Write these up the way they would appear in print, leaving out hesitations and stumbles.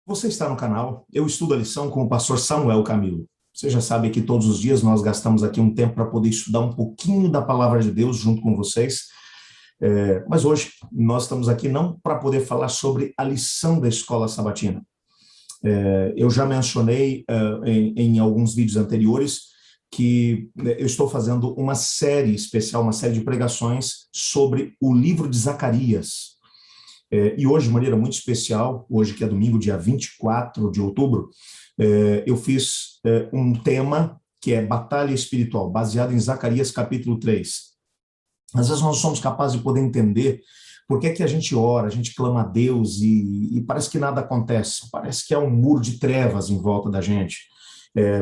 Você está no canal Eu Estudo a Lição com o pastor Samuel Camilo. Você já sabe que todos os dias nós gastamos aqui um tempo para poder estudar um pouquinho da palavra de Deus junto com vocês. Mas hoje nós estamos aqui não para poder falar sobre a lição da escola sabatina. Eu já mencionei em alguns vídeos anteriores que eu estou fazendo uma série especial, uma série de pregações sobre o livro de Zacarias. E hoje, de maneira muito especial, hoje que é domingo, dia 24 de outubro, eu fiz um tema que é Batalha Espiritual, baseado em Zacarias capítulo 3. Às vezes nós somos capazes de poder entender por que é que a gente ora, a gente clama a Deus e parece que nada acontece, parece que há um muro de trevas em volta da gente,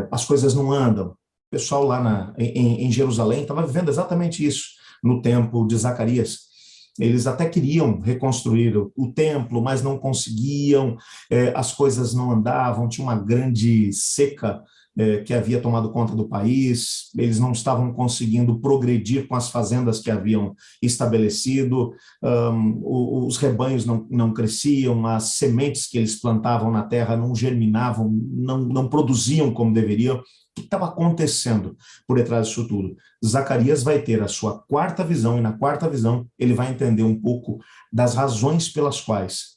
as coisas não andam. O pessoal lá em Jerusalém estava vivendo exatamente isso no tempo de Zacarias. Eles até queriam reconstruir o templo, mas não conseguiam, as coisas não andavam, tinha uma grande seca que havia tomado conta do país, eles não estavam conseguindo progredir com as fazendas que haviam estabelecido, os rebanhos não cresciam, as sementes que eles plantavam na terra não germinavam, não produziam como deveriam. O que estava acontecendo por detrás disso tudo? Zacarias vai ter a sua quarta visão, e na quarta visão ele vai entender um pouco das razões pelas quais,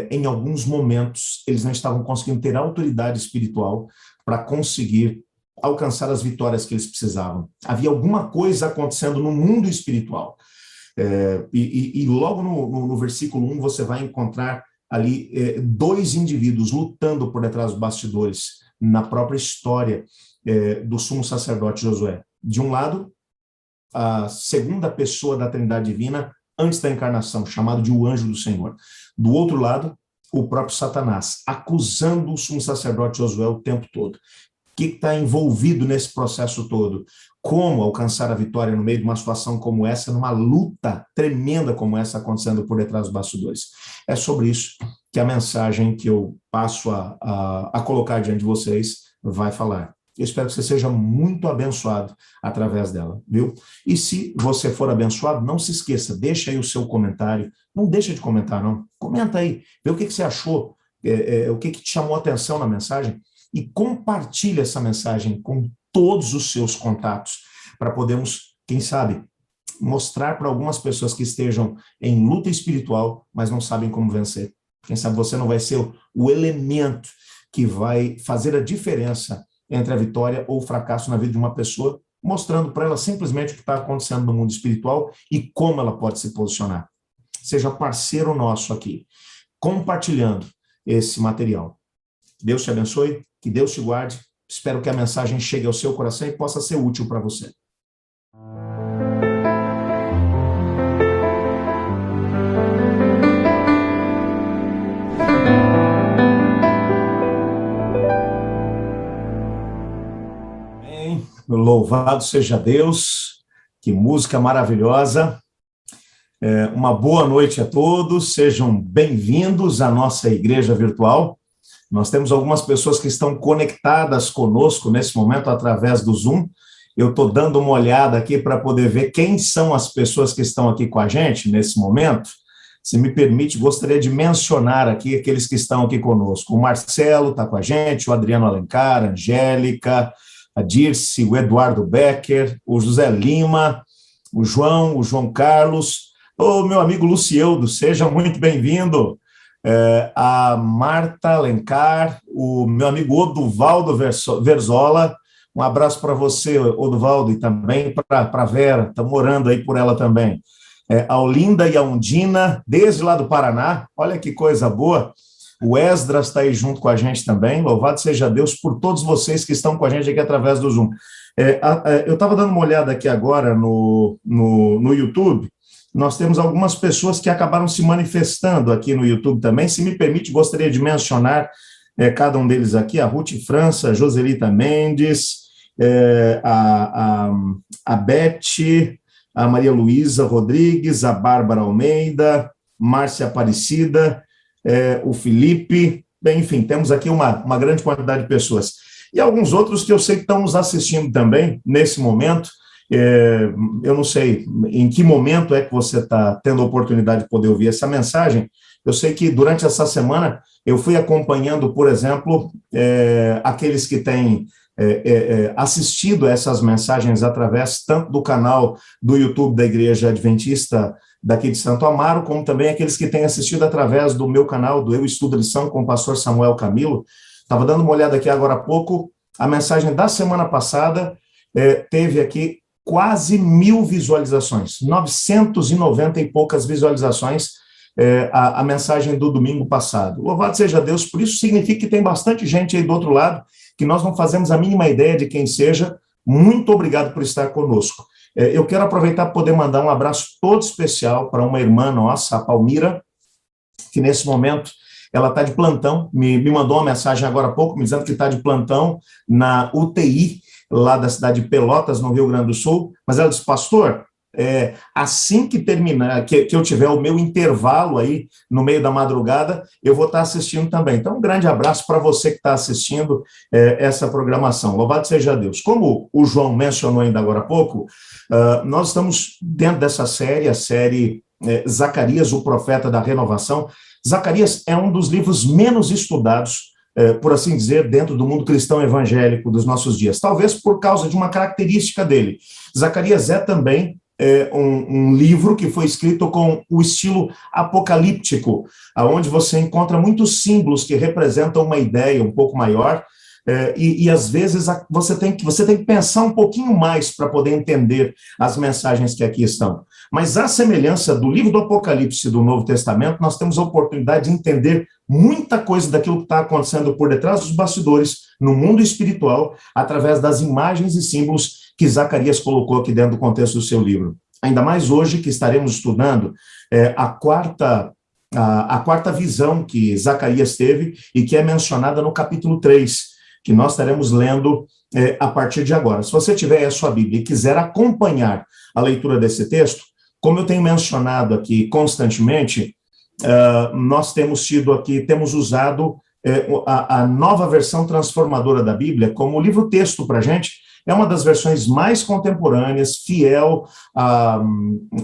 em alguns momentos, eles não estavam conseguindo ter autoridade espiritual para conseguir alcançar as vitórias que eles precisavam. Havia alguma coisa acontecendo no mundo espiritual. E logo no versículo 1 você vai encontrar ali dois indivíduos lutando por detrás dos bastidores, na própria história do sumo sacerdote Josué. De um lado, a segunda pessoa da Trindade Divina, antes da encarnação, chamado de o anjo do Senhor. Do outro lado, o próprio Satanás, acusando o sumo sacerdote Josué o tempo todo. O que está envolvido nesse processo todo? Como alcançar a vitória no meio de uma situação como essa, numa luta tremenda como essa acontecendo por detrás dos bastidores? É sobre isso que a mensagem que eu passo a colocar diante de vocês vai falar. Eu espero que você seja muito abençoado através dela, viu? E se você for abençoado, não se esqueça, deixa aí o seu comentário. Não deixa de comentar, não. Comenta aí, vê o que você achou, o que te chamou a atenção na mensagem, e compartilha essa mensagem com todos os seus contatos, para podermos, quem sabe, mostrar para algumas pessoas que estejam em luta espiritual, mas não sabem como vencer. Quem sabe você não vai ser o elemento que vai fazer a diferença entre a vitória ou o fracasso na vida de uma pessoa, mostrando para ela simplesmente o que está acontecendo no mundo espiritual e como ela pode se posicionar. Seja parceiro nosso aqui, compartilhando esse material. Que Deus te abençoe, que Deus te guarde. Espero que a mensagem chegue ao seu coração e possa ser útil para você. Amém. Louvado seja Deus. Que música maravilhosa. Uma boa noite a todos. Sejam bem-vindos à nossa igreja virtual. Nós temos algumas pessoas que estão conectadas conosco nesse momento através do Zoom. Eu estou dando uma olhada aqui para poder ver quem são as pessoas que estão aqui com a gente nesse momento. Se me permite, gostaria de mencionar aqui aqueles que estão aqui conosco. O Marcelo está com a gente, o Adriano Alencar, a Angélica, a Dirce, o Eduardo Becker, o José Lima, o João Carlos, o meu amigo Lucieldo, seja muito bem-vindo. A Marta Alencar, o meu amigo Oduvaldo Verzola, um abraço para você, Oduvaldo, e também para a Vera, estamos orando aí por ela também. A Olinda e a Undina, desde lá do Paraná, olha que coisa boa. O Esdras está aí junto com a gente também, louvado seja Deus por todos vocês que estão com a gente aqui através do Zoom. Eu estava dando uma olhada aqui agora no YouTube. Nós temos algumas pessoas que acabaram se manifestando aqui no YouTube também. Se me permite, gostaria de mencionar cada um deles aqui, a Ruth França, a Joselita Mendes, a Beth, a Maria Luísa Rodrigues, a Bárbara Almeida, Márcia Aparecida, o Felipe, bem, enfim, temos aqui uma grande quantidade de pessoas. E alguns outros que eu sei que estão nos assistindo também, nesse momento. Eu não sei em que momento é que você está tendo a oportunidade de poder ouvir essa mensagem. Eu sei que durante essa semana eu fui acompanhando, por exemplo, aqueles que têm assistido essas mensagens através tanto do canal do YouTube da Igreja Adventista daqui de Santo Amaro, como também aqueles que têm assistido através do meu canal, do Eu Estudo Lição, com o pastor Samuel Camilo. Estava dando uma olhada aqui agora há pouco, a mensagem da semana passada teve aqui quase 1.000 visualizações, 990 e poucas visualizações, a mensagem do domingo passado. Louvado seja Deus, por isso significa que tem bastante gente aí do outro lado, que nós não fazemos a mínima ideia de quem seja. Muito obrigado por estar conosco. Eu quero aproveitar para poder mandar um abraço todo especial para uma irmã nossa, a Palmira, que nesse momento ela está de plantão, me mandou uma mensagem agora há pouco, me dizendo que está de plantão na UTI, lá da cidade de Pelotas, no Rio Grande do Sul, mas ela disse, pastor, assim que terminar, que eu tiver o meu intervalo aí, no meio da madrugada, eu vou estar assistindo também. Então, um grande abraço para você que está assistindo essa programação. Louvado seja Deus. Como o João mencionou ainda agora há pouco, nós estamos dentro dessa série, a série Zacarias, o Profeta da Renovação. Zacarias é um dos livros menos estudados, por assim dizer, dentro do mundo cristão evangélico dos nossos dias, talvez por causa de uma característica dele. Zacarias é também um livro que foi escrito com o estilo apocalíptico, onde você encontra muitos símbolos que representam uma ideia um pouco maior, e às vezes você tem que pensar um pouquinho mais para poder entender as mensagens que aqui estão. Mas à semelhança do livro do Apocalipse do Novo Testamento, nós temos a oportunidade de entender muita coisa daquilo que está acontecendo por detrás dos bastidores, no mundo espiritual, através das imagens e símbolos que Zacarias colocou aqui dentro do contexto do seu livro. Ainda mais hoje que estaremos estudando a quarta visão que Zacarias teve e que é mencionada no capítulo 3, que nós estaremos lendo a partir de agora. Se você tiver a sua Bíblia e quiser acompanhar a leitura desse texto, como eu tenho mencionado aqui constantemente, nós temos usado a nova versão transformadora da Bíblia como livro-texto para a gente. É uma das versões mais contemporâneas, fiel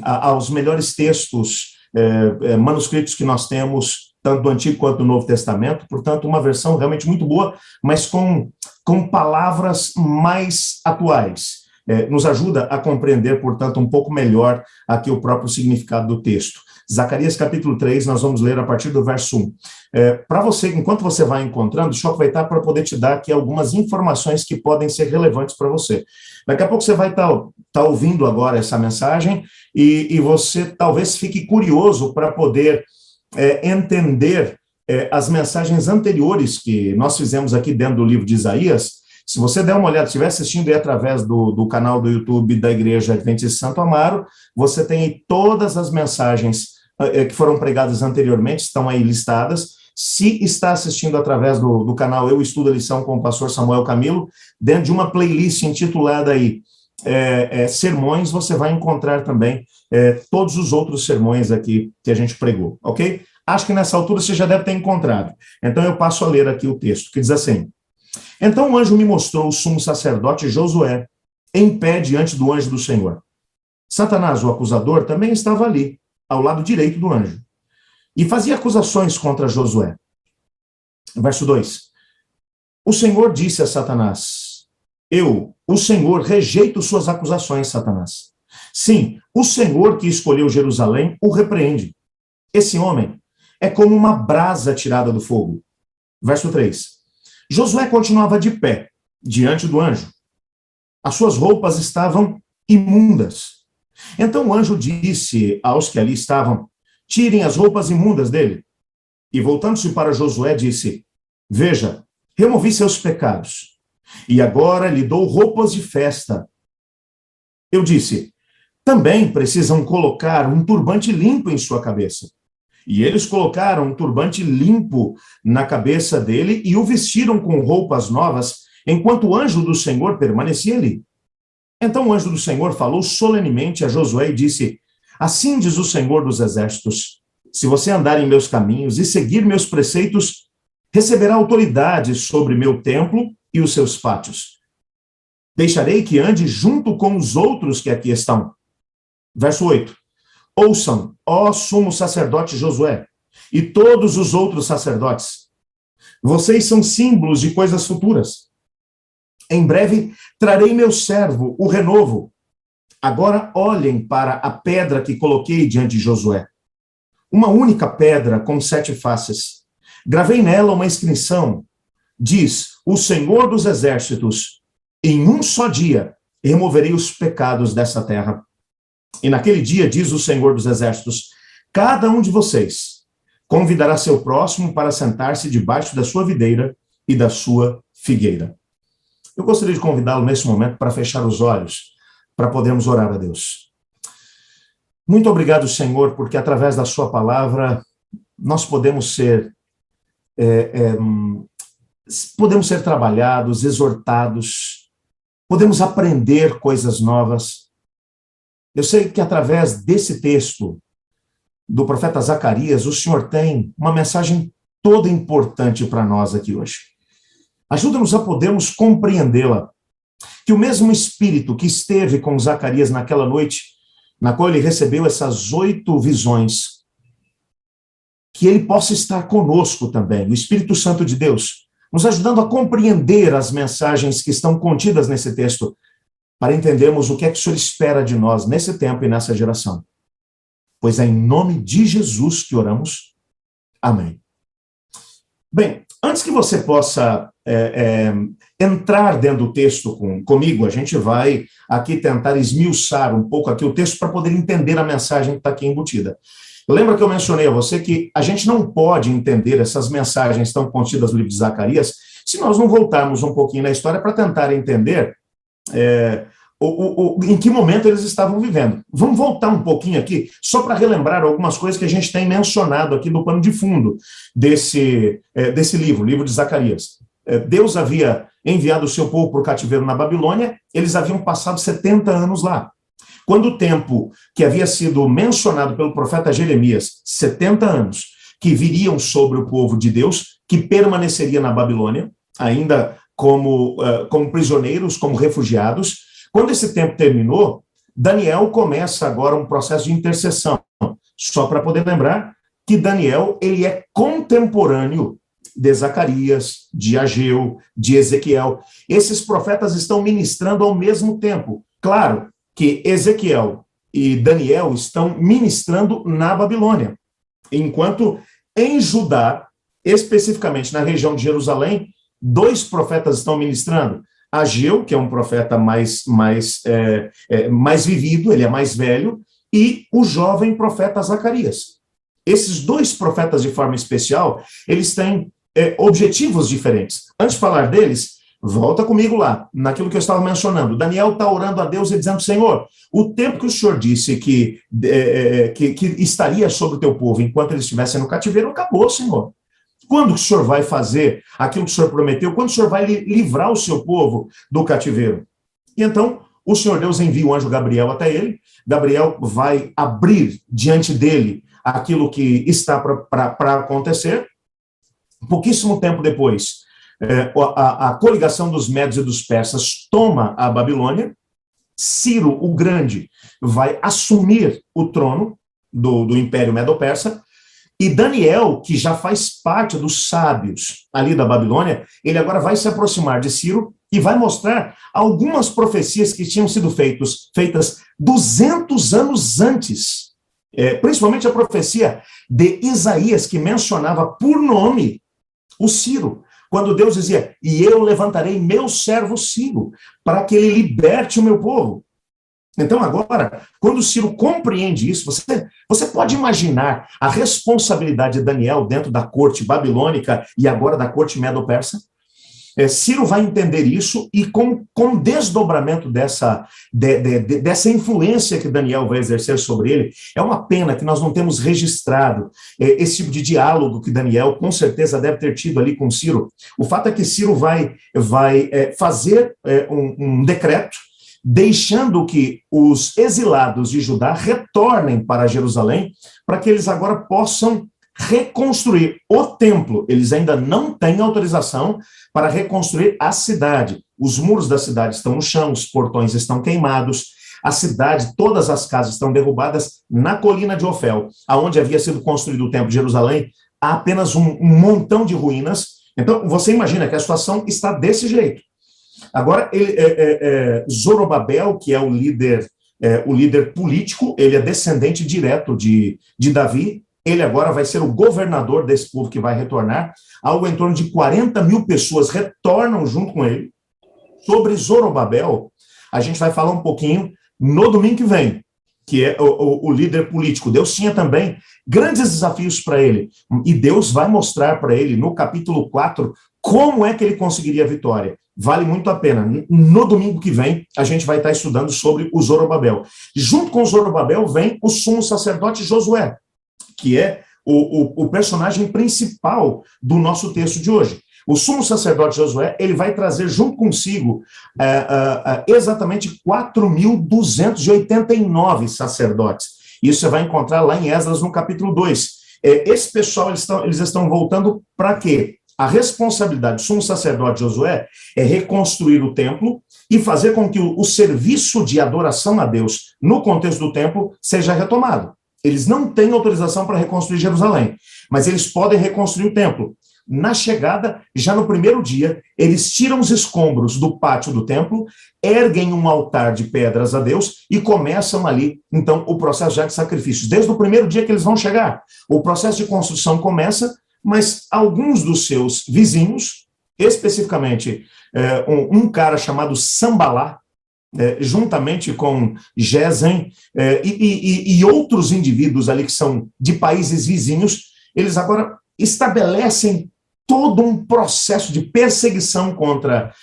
aos melhores textos manuscritos que nós temos, tanto do Antigo quanto do Novo Testamento. Portanto, uma versão realmente muito boa, mas com palavras mais atuais. Nos ajuda a compreender, portanto, um pouco melhor aqui o próprio significado do texto. Zacarias capítulo 3, nós vamos ler a partir do verso 1. Para você, enquanto você vai encontrando, deixa eu aproveitar para poder te dar aqui algumas informações que podem ser relevantes para você. Daqui a pouco você vai estar ouvindo agora essa mensagem e você talvez fique curioso para poder entender as mensagens anteriores que nós fizemos aqui dentro do livro de Isaías. Se você der uma olhada, se estiver assistindo aí através do canal do YouTube da Igreja Adventista Santo Amaro, você tem aí todas as mensagens que foram pregadas anteriormente, estão aí listadas. Se está assistindo através do canal Eu Estudo a Lição com o pastor Samuel Camilo, dentro de uma playlist intitulada aí Sermões, você vai encontrar também todos os outros sermões aqui que a gente pregou, ok? Acho que nessa altura você já deve ter encontrado. Então eu passo a ler aqui o texto, que diz assim: Então o anjo me mostrou o sumo sacerdote Josué, em pé diante do anjo do Senhor. Satanás, o acusador, também estava ali, ao lado direito do anjo, e fazia acusações contra Josué. Verso 2. O Senhor disse a Satanás: Eu, o Senhor, rejeito suas acusações, Satanás. Sim, o Senhor que escolheu Jerusalém o repreende. Esse homem é como uma brasa tirada do fogo. Verso 3. Josué continuava de pé, diante do anjo. As suas roupas estavam imundas. Então o anjo disse aos que ali estavam: Tirem as roupas imundas dele. E voltando-se para Josué, disse: Veja, removi seus pecados, e agora lhe dou roupas de festa. Eu disse: Também precisam colocar um turbante limpo em sua cabeça. E eles colocaram um turbante limpo na cabeça dele e o vestiram com roupas novas, enquanto o anjo do Senhor permanecia ali. Então o anjo do Senhor falou solenemente a Josué e disse: Assim diz o Senhor dos Exércitos: Se você andar em meus caminhos e seguir meus preceitos, receberá autoridade sobre meu templo e os seus pátios. Deixarei que ande junto com os outros que aqui estão. Verso 8. Ouçam, ó sumo sacerdote Josué, e todos os outros sacerdotes. Vocês são símbolos de coisas futuras. Em breve trarei meu servo, o renovo. Agora olhem para a pedra que coloquei diante de Josué. Uma única pedra com 7 faces. Gravei nela uma inscrição. Diz, o Senhor dos Exércitos, em um só dia removerei os pecados dessa terra. E naquele dia, diz o Senhor dos Exércitos, cada um de vocês convidará seu próximo para sentar-se debaixo da sua videira e da sua figueira. Eu gostaria de convidá-lo nesse momento para fechar os olhos, para podermos orar a Deus. Muito obrigado, Senhor, porque através da sua palavra nós podemos ser trabalhados, exortados, podemos aprender coisas novas. Eu sei que através desse texto do profeta Zacarias, o Senhor tem uma mensagem toda importante para nós aqui hoje. Ajuda-nos a podermos compreendê-la. Que o mesmo Espírito que esteve com Zacarias naquela noite, na qual ele recebeu essas 8 visões, que ele possa estar conosco também, o Espírito Santo de Deus, nos ajudando a compreender as mensagens que estão contidas nesse texto, para entendermos o que é que o Senhor espera de nós nesse tempo e nessa geração. Pois é em nome de Jesus que oramos. Amém. Bem, antes que você possa entrar dentro do texto comigo, a gente vai aqui tentar esmiuçar um pouco aqui o texto para poder entender a mensagem que está aqui embutida. Lembra que eu mencionei a você que a gente não pode entender essas mensagens que estão contidas no livro de Zacarias se nós não voltarmos um pouquinho na história para tentar entender em que momento eles estavam vivendo. Vamos voltar um pouquinho aqui, só para relembrar algumas coisas que a gente tem mencionado aqui no pano de fundo desse livro de Zacarias. Deus havia enviado o seu povo para o cativeiro na Babilônia, eles haviam passado 70 anos lá. Quando o tempo que havia sido mencionado pelo profeta Jeremias, 70 anos, que viriam sobre o povo de Deus, que permaneceria na Babilônia, ainda como prisioneiros, como refugiados. Quando esse tempo terminou, Daniel começa agora um processo de intercessão. Só para poder lembrar que Daniel, ele é contemporâneo de Zacarias, de Ageu, de Ezequiel. Esses profetas estão ministrando ao mesmo tempo. Claro que Ezequiel e Daniel estão ministrando na Babilônia, enquanto em Judá, especificamente na região de Jerusalém, 2 profetas estão ministrando. Ageu, que é um profeta mais vivido, ele é mais velho, e o jovem profeta Zacarias. Esses 2 profetas, de forma especial, eles têm objetivos diferentes. Antes de falar deles, volta comigo lá, naquilo que eu estava mencionando. Daniel está orando a Deus e dizendo, Senhor, o tempo que o Senhor disse que estaria sobre o teu povo enquanto eles estivessem no cativeiro, acabou, Senhor. Quando o Senhor vai fazer aquilo que o Senhor prometeu? Quando o Senhor vai livrar o seu povo do cativeiro? E então, o Senhor Deus envia o anjo Gabriel até ele. Gabriel vai abrir diante dele aquilo que está para acontecer. Pouquíssimo tempo depois, a coligação dos Medos e dos Persas toma a Babilônia. Ciro, o Grande, vai assumir o trono do Império Medo-Persa. E Daniel, que já faz parte dos sábios ali da Babilônia, ele agora vai se aproximar de Ciro e vai mostrar algumas profecias que tinham sido feitas 200 anos antes. Principalmente a profecia de Isaías, que mencionava por nome o Ciro. Quando Deus dizia, e eu levantarei meu servo Ciro, para que ele liberte o meu povo. Então agora, quando Ciro compreende isso, você pode imaginar a responsabilidade de Daniel dentro da corte babilônica e agora da corte medo-persa? Ciro vai entender isso e com desdobramento dessa influência que Daniel vai exercer sobre ele, é uma pena que nós não temos registrado esse tipo de diálogo que Daniel com certeza deve ter tido ali com Ciro. O fato é que Ciro vai fazer um decreto deixando que os exilados de Judá retornem para Jerusalém, para que eles agora possam reconstruir o templo. Eles ainda não têm autorização para reconstruir a cidade. Os muros da cidade estão no chão, os portões estão queimados, a cidade, todas as casas estão derrubadas. Na colina de Ofel, aonde havia sido construído o templo de Jerusalém, há apenas um montão de ruínas. Então, você imagina que a situação está desse jeito. Agora, Zorobabel, que é o líder político, ele é descendente direto de Davi, ele agora vai ser o governador desse povo que vai retornar. Algo em torno de 40 mil pessoas retornam junto com ele. Sobre Zorobabel, a gente vai falar um pouquinho no domingo que vem, que é o líder político. Deus tinha também grandes desafios para ele, e Deus vai mostrar para ele, no capítulo 4, como é que ele conseguiria a vitória. Vale muito a pena. No domingo que vem, a gente vai estar estudando sobre o Zorobabel. Junto com o Zorobabel vem o sumo sacerdote Josué, que é o personagem principal do nosso texto de hoje. O sumo sacerdote Josué, ele vai trazer junto consigo exatamente 4.289 sacerdotes. Isso você vai encontrar lá em Esdras, no capítulo 2. Esse pessoal, eles estão voltando para quê? A responsabilidade do sumo sacerdote Josué é reconstruir o templo e fazer com que o serviço de adoração a Deus no contexto do templo seja retomado. Eles não têm autorização para reconstruir Jerusalém, mas eles podem reconstruir o templo. Na chegada, já no primeiro dia, eles tiram os escombros do pátio do templo, erguem um altar de pedras a Deus e começam ali, então, o processo já de sacrifícios. Desde o primeiro dia que eles vão chegar, o processo de construção começa, mas alguns dos seus vizinhos, especificamente um cara chamado Sambalá, juntamente com Gesem e outros indivíduos ali que são de países vizinhos, eles agora estabelecem todo um processo de perseguição contra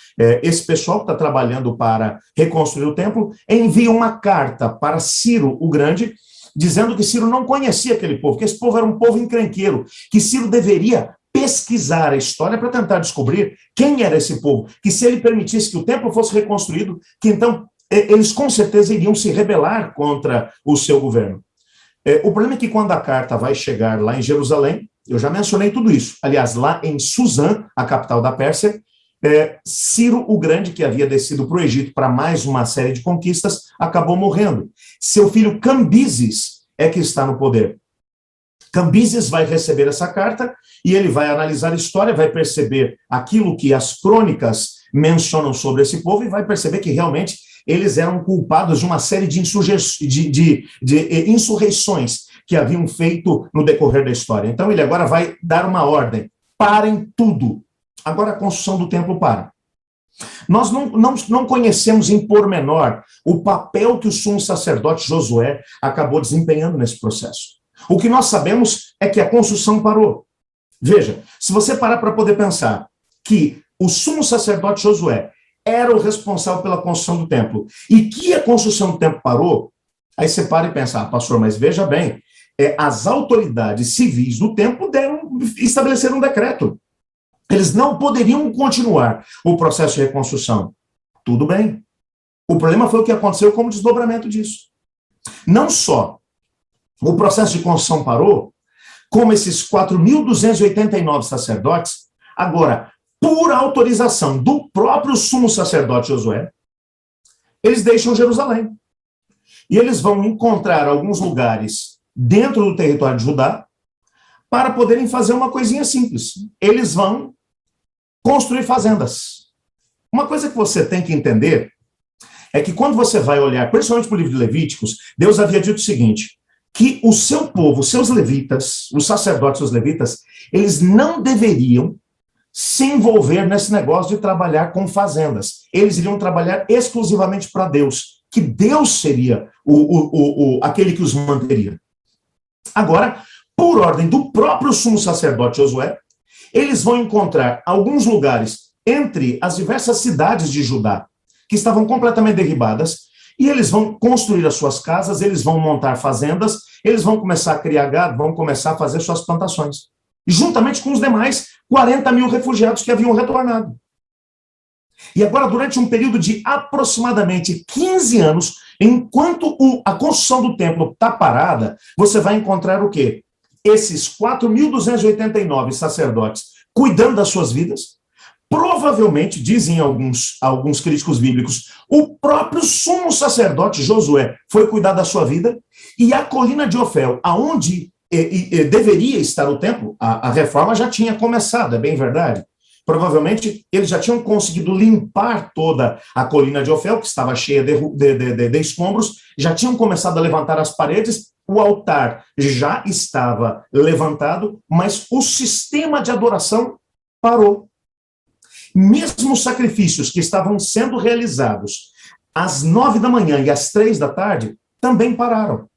esse pessoal que está trabalhando para reconstruir o templo, enviam uma carta para Ciro o Grande, dizendo que Ciro não conhecia aquele povo, que esse povo era um povo encrenqueiro, que Ciro deveria pesquisar a história para tentar descobrir quem era esse povo, que se ele permitisse que o templo fosse reconstruído, que então eles com certeza iriam se rebelar contra o seu governo. O problema é que quando a carta vai chegar lá em Jerusalém, eu já mencionei tudo isso, aliás, lá em Suzã, a capital da Pérsia, Ciro o Grande, que havia descido para o Egito para mais uma série de conquistas, acabou morrendo. Seu filho Cambises é que está no poder. Cambises vai receber essa carta e ele vai analisar a história, vai perceber aquilo que as crônicas mencionam sobre esse povo e vai perceber que realmente eles eram culpados de uma série de insurreições que haviam feito no decorrer da história. Então ele agora vai dar uma ordem: parem tudo. Agora a construção do templo para. Nós não conhecemos em pormenor o papel que o sumo sacerdote Josué acabou desempenhando nesse processo. O que nós sabemos é que a construção parou. Veja, se você parar para poder pensar que o sumo sacerdote Josué era o responsável pela construção do templo e que a construção do templo parou, aí você para e pensa: pastor, mas veja bem, as autoridades civis do templo estabeleceram um decreto. Eles não poderiam continuar o processo de reconstrução. Tudo bem. O problema foi o que aconteceu como desdobramento disso. Não só o processo de construção parou, como esses 4.289 sacerdotes, agora, por autorização do próprio sumo sacerdote Josué, eles deixam Jerusalém. E eles vão encontrar alguns lugares dentro do território de Judá para poderem fazer uma coisinha simples. Eles vão construir fazendas. Uma coisa que você tem que entender é que quando você vai olhar, principalmente para o livro de Levíticos, Deus havia dito o seguinte, que o seu povo, os seus levitas, os sacerdotes, os levitas, eles não deveriam se envolver nesse negócio de trabalhar com fazendas. Eles iriam trabalhar exclusivamente para Deus, que Deus seria aquele que os manteria. Agora, por ordem do próprio sumo sacerdote Josué, eles vão encontrar alguns lugares entre as diversas cidades de Judá, que estavam completamente derribadas, e eles vão construir as suas casas, eles vão montar fazendas, eles vão começar a criar gado, vão começar a fazer suas plantações. Juntamente com os demais 40 mil refugiados que haviam retornado. E agora, durante um período de aproximadamente 15 anos, enquanto a construção do templo está parada, você vai encontrar o quê? esses 4.289 sacerdotes cuidando das suas vidas, provavelmente, dizem alguns críticos bíblicos, o próprio sumo sacerdote Josué foi cuidar da sua vida, e a colina de Ofel, aonde deveria estar o templo, a reforma já tinha começado, é bem verdade. Provavelmente, eles já tinham conseguido limpar toda a colina de Ofel, que estava cheia de escombros, já tinham começado a levantar as paredes, o altar já estava levantado, mas o sistema de adoração parou. Mesmo os sacrifícios que estavam sendo realizados às 9 da manhã e às 3 da tarde, também pararam.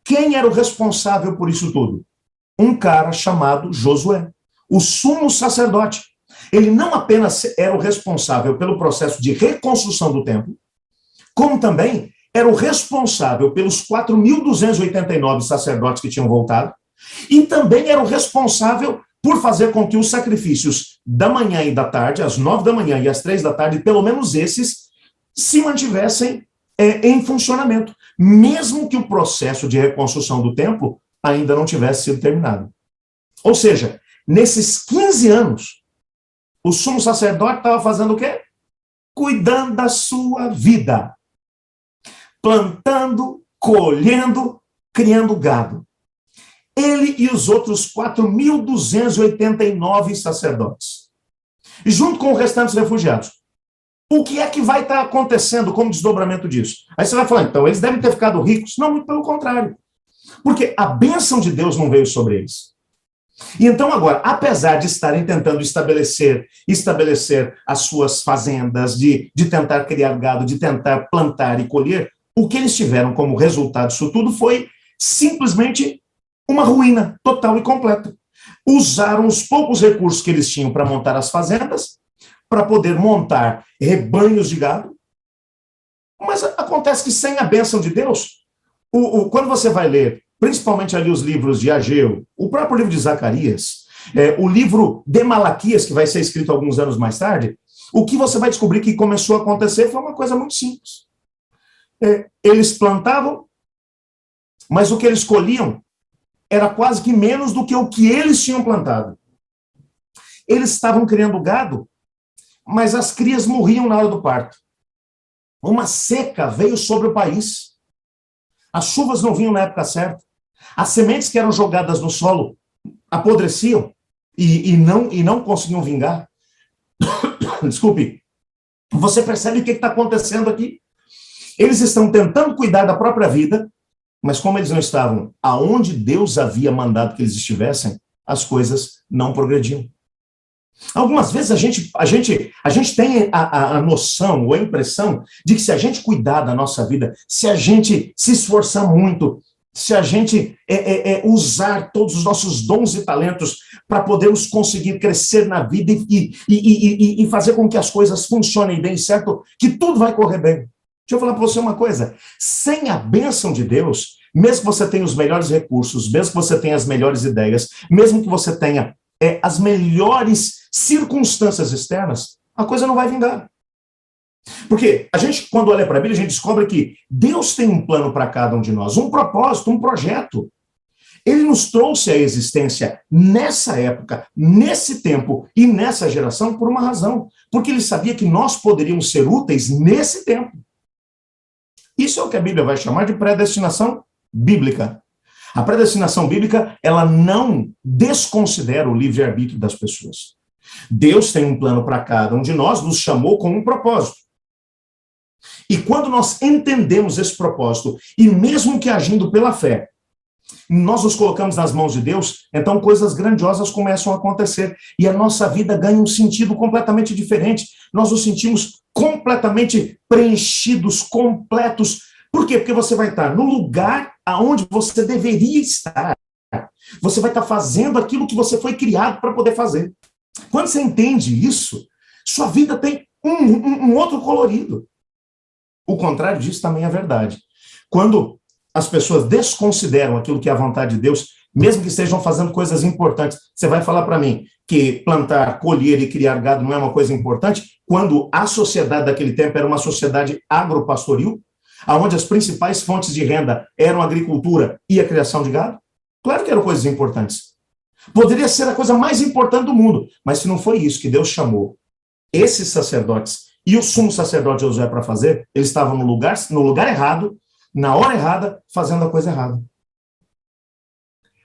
Quem era o responsável por isso tudo? Um cara chamado Josué, o sumo sacerdote. Ele não apenas era o responsável pelo processo de reconstrução do templo, como também era o responsável pelos 4.289 sacerdotes que tinham voltado, e também era o responsável por fazer com que os sacrifícios da manhã e da tarde, às 9 da manhã e às 3 da tarde, pelo menos esses, se mantivessem em funcionamento, mesmo que o processo de reconstrução do templo ainda não tivesse sido terminado. Ou seja, nesses 15 anos, o sumo sacerdote estava fazendo o quê? Cuidando da sua vida. Plantando, colhendo, criando gado. Ele e os outros 4.289 sacerdotes. Junto com os restantes refugiados. O que é que vai estar acontecendo como desdobramento disso? Aí você vai falar, então, eles devem ter ficado ricos. Não, muito pelo contrário. Porque a bênção de Deus não veio sobre eles. E então agora, apesar de estarem tentando estabelecer as suas fazendas, de tentar criar gado, de tentar plantar e colher, o que eles tiveram como resultado disso tudo foi simplesmente uma ruína total e completa. Usaram os poucos recursos que eles tinham para montar as fazendas, para poder montar rebanhos de gado, mas acontece que sem a bênção de Deus, quando você vai ler, principalmente ali os livros de Ageu, o próprio livro de Zacarias, o livro de Malaquias, que vai ser escrito alguns anos mais tarde, o que você vai descobrir que começou a acontecer foi uma coisa muito simples. Eles plantavam, mas o que eles colhiam era quase que menos do que o que eles tinham plantado. Eles estavam criando gado, mas as crias morriam na hora do parto. Uma seca veio sobre o país. As chuvas não vinham na época certa. As sementes que eram jogadas no solo apodreciam e não conseguiam vingar. Desculpe. Você percebe o que está acontecendo aqui? Eles estão tentando cuidar da própria vida, mas como eles não estavam aonde Deus havia mandado que eles estivessem, as coisas não progrediam. Algumas vezes a gente tem a noção ou a impressão de que se a gente cuidar da nossa vida, se a gente se esforçar muito, se a gente usar todos os nossos dons e talentos para podermos conseguir crescer na vida e fazer com que as coisas funcionem bem, certo? Que tudo vai correr bem. Deixa eu falar para você uma coisa. Sem a bênção de Deus, mesmo que você tenha os melhores recursos, mesmo que você tenha as melhores ideias, mesmo que você tenha as melhores circunstâncias externas, a coisa não vai vingar. Porque a gente, quando olha para a Bíblia, a gente descobre que Deus tem um plano para cada um de nós, um propósito, um projeto. Ele nos trouxe à existência nessa época, nesse tempo e nessa geração por uma razão. Porque ele sabia que nós poderíamos ser úteis nesse tempo. Isso é o que a Bíblia vai chamar de predestinação bíblica. A predestinação bíblica, ela não desconsidera o livre-arbítrio das pessoas. Deus tem um plano para cada um de nós, nos chamou com um propósito. E quando nós entendemos esse propósito, e mesmo que agindo pela fé, nós nos colocamos nas mãos de Deus, então coisas grandiosas começam a acontecer, e a nossa vida ganha um sentido completamente diferente. Nós nos sentimos completamente preenchidos, completos. Por quê? Porque você vai estar no lugar aonde você deveria estar. Você vai estar fazendo aquilo que você foi criado para poder fazer. Quando você entende isso, sua vida tem um outro colorido. O contrário disso também é verdade. Quando as pessoas desconsideram aquilo que é a vontade de Deus, mesmo que estejam fazendo coisas importantes, você vai falar para mim que plantar, colher e criar gado não é uma coisa importante, quando a sociedade daquele tempo era uma sociedade agropastoril, onde as principais fontes de renda eram a agricultura e a criação de gado? Claro que eram coisas importantes. Poderia ser a coisa mais importante do mundo, mas se não foi isso que Deus chamou esses sacerdotes e o sumo sacerdote Josué para fazer, eles estavam no lugar errado, na hora errada, fazendo a coisa errada.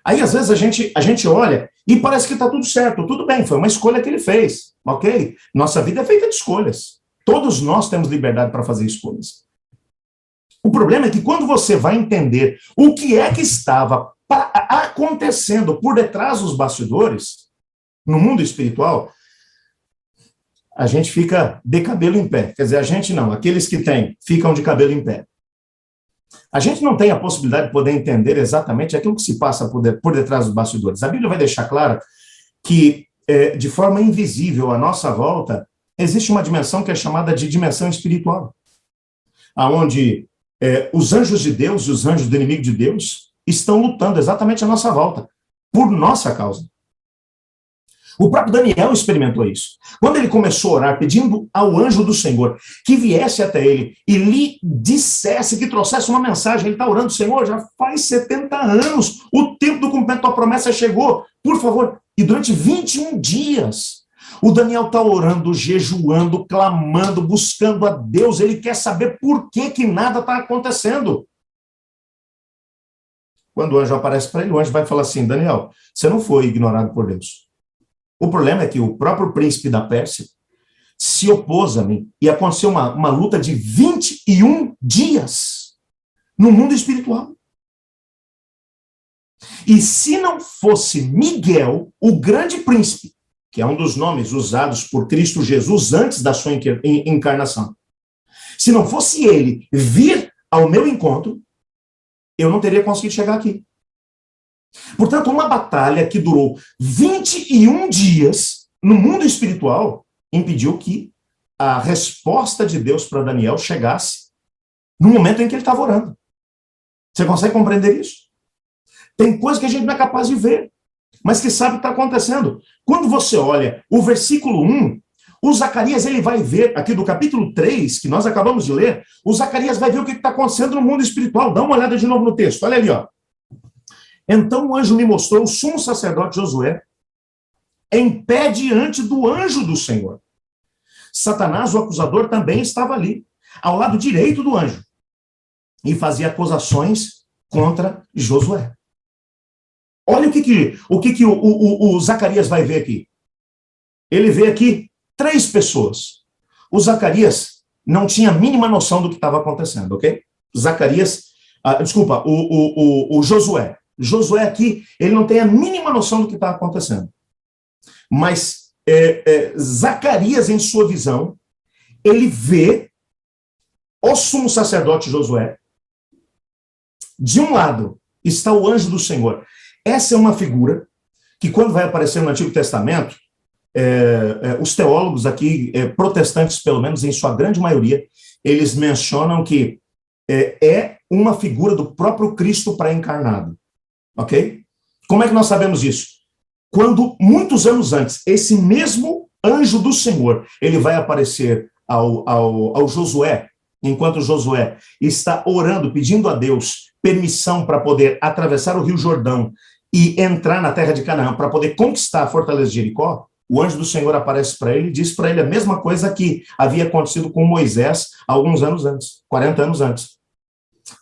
Aí, às vezes, a gente olha e parece que está tudo certo, tudo bem, foi uma escolha que ele fez, ok? Nossa vida é feita de escolhas. Todos nós temos liberdade para fazer escolhas. O problema é que quando você vai entender o que é que estava acontecendo por detrás dos bastidores, no mundo espiritual, a gente fica de cabelo em pé. Quer dizer, a gente não, aqueles que têm ficam de cabelo em pé. A gente não tem a possibilidade de poder entender exatamente aquilo que se passa por detrás dos bastidores. A Bíblia vai deixar claro que, de forma invisível à nossa volta, existe uma dimensão que é chamada de dimensão espiritual, onde os anjos de Deus e os anjos do inimigo de Deus estão lutando exatamente à nossa volta, por nossa causa. O próprio Daniel experimentou isso. Quando ele começou a orar, pedindo ao anjo do Senhor que viesse até ele e lhe dissesse, que trouxesse uma mensagem, ele está orando, Senhor, já faz 70 anos, o tempo do cumprimento da tua promessa chegou, por favor. E durante 21 dias, o Daniel está orando, jejuando, clamando, buscando a Deus, ele quer saber por que nada está acontecendo. Quando o anjo aparece para ele, o anjo vai falar assim, Daniel, você não foi ignorado por Deus. O problema é que o próprio príncipe da Pérsia se opôs a mim e aconteceu uma luta de 21 dias no mundo espiritual. E se não fosse Miguel, o grande príncipe, que é um dos nomes usados por Cristo Jesus antes da sua encarnação, se não fosse ele vir ao meu encontro, eu não teria conseguido chegar aqui. Portanto, uma batalha que durou 21 dias no mundo espiritual impediu que a resposta de Deus para Daniel chegasse no momento em que ele estava orando. Você consegue compreender isso? Tem coisa que a gente não é capaz de ver, mas que sabe o que está acontecendo. Quando você olha o versículo 1, o Zacarias ele vai ver, aqui do capítulo 3, que nós acabamos de ler, o Zacarias vai ver o que está acontecendo no mundo espiritual. Dá uma olhada de novo no texto, olha ali, ó. Então o anjo me mostrou o sumo sacerdote Josué em pé diante do anjo do Senhor. Satanás, o acusador, também estava ali, ao lado direito do anjo, e fazia acusações contra Josué. Olha o que o Zacarias vai ver aqui. Ele vê aqui 3 pessoas. O Zacarias não tinha a mínima noção do que estava acontecendo, ok? O Josué. Josué aqui, ele não tem a mínima noção do que está acontecendo. Mas Zacarias, em sua visão, ele vê o sumo sacerdote Josué. De um lado está o anjo do Senhor. Essa é uma figura que, quando vai aparecer no Antigo Testamento, os teólogos aqui, protestantes pelo menos, em sua grande maioria, eles mencionam que é uma figura do próprio Cristo pré-encarnado. Ok? Como é que nós sabemos isso? Quando, muitos anos antes, esse mesmo anjo do Senhor, ele vai aparecer ao Josué, enquanto Josué está orando, pedindo a Deus permissão para poder atravessar o Rio Jordão e entrar na terra de Canaã, para poder conquistar a fortaleza de Jericó, o anjo do Senhor aparece para ele e diz para ele a mesma coisa que havia acontecido com Moisés alguns anos antes, 40 anos antes.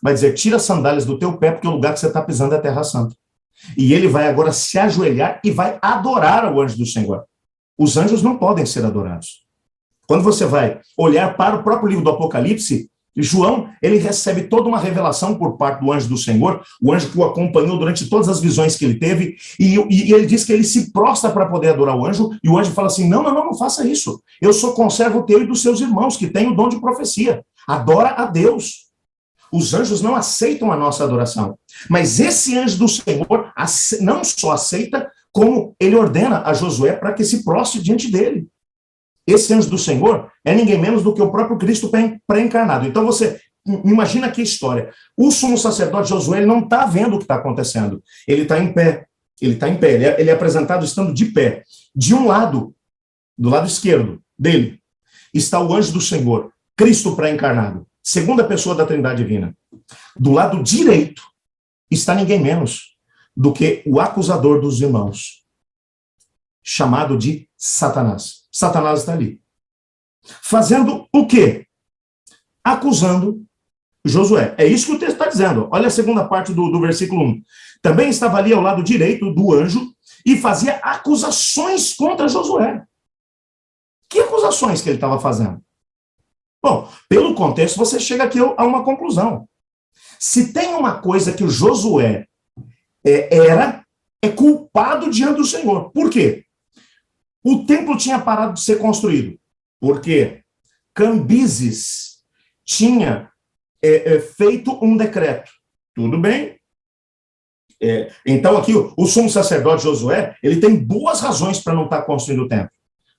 Vai dizer, tira as sandálias do teu pé, porque o lugar que você está pisando é a terra santa. E ele vai agora se ajoelhar e vai adorar o anjo do Senhor. Os anjos não podem ser adorados. Quando você vai olhar para o próprio livro do Apocalipse, João, ele recebe toda uma revelação por parte do anjo do Senhor, o anjo que o acompanhou durante todas as visões que ele teve, e ele diz que ele se prostra para poder adorar o anjo, e o anjo fala assim, não faça isso. Eu sou conservo teu e dos seus irmãos, que têm o dom de profecia. Adora a Deus. Os anjos não aceitam a nossa adoração. Mas esse anjo do Senhor não só aceita, como ele ordena a Josué para que se prostre diante dele. Esse anjo do Senhor é ninguém menos do que o próprio Cristo pré-encarnado. Então você imagina aqui a história. O sumo sacerdote Josué ele não está vendo o que está acontecendo. Ele está em pé. Ele é apresentado estando de pé. De um lado, do lado esquerdo dele, está o anjo do Senhor, Cristo pré-encarnado. Segunda pessoa da Trindade Divina. Do lado direito está ninguém menos do que o acusador dos irmãos, chamado de Satanás. Satanás está ali. Fazendo o quê? Acusando Josué. É isso que o texto está dizendo. Olha a segunda parte do versículo 1. Também estava ali ao lado direito do anjo e fazia acusações contra Josué. Que acusações que ele estava fazendo? Bom, pelo contexto, você chega aqui a uma conclusão. Se tem uma coisa que o Josué é culpado diante do Senhor. Por quê? O templo tinha parado de ser construído. Porque Cambises tinha feito um decreto. Tudo bem? Então aqui o sumo sacerdote Josué, ele tem boas razões para não estar construindo o templo.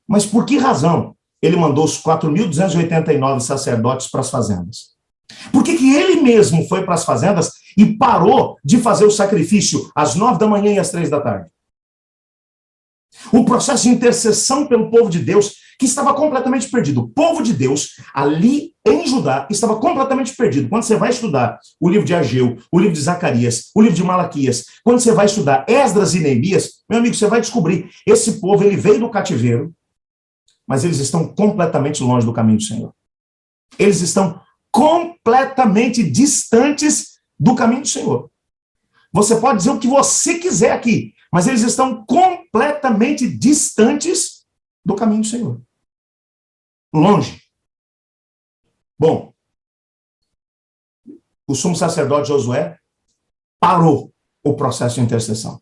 Mas por que razão ele mandou os 4.289 sacerdotes para as fazendas? Por que ele mesmo foi para as fazendas e parou de fazer o sacrifício às 9 da manhã e às 3 da tarde? O processo de intercessão pelo povo de Deus, que estava completamente perdido. O povo de Deus, ali em Judá, estava completamente perdido. Quando você vai estudar o livro de Ageu, o livro de Zacarias, o livro de Malaquias, quando você vai estudar Esdras e Neemias, meu amigo, você vai descobrir, esse povo, ele veio do cativeiro, mas eles estão completamente longe do caminho do Senhor. Eles estão completamente distantes do caminho do Senhor. Você pode dizer o que você quiser aqui, mas eles estão completamente distantes do caminho do Senhor. Longe. Bom, o sumo sacerdote Josué parou o processo de intercessão.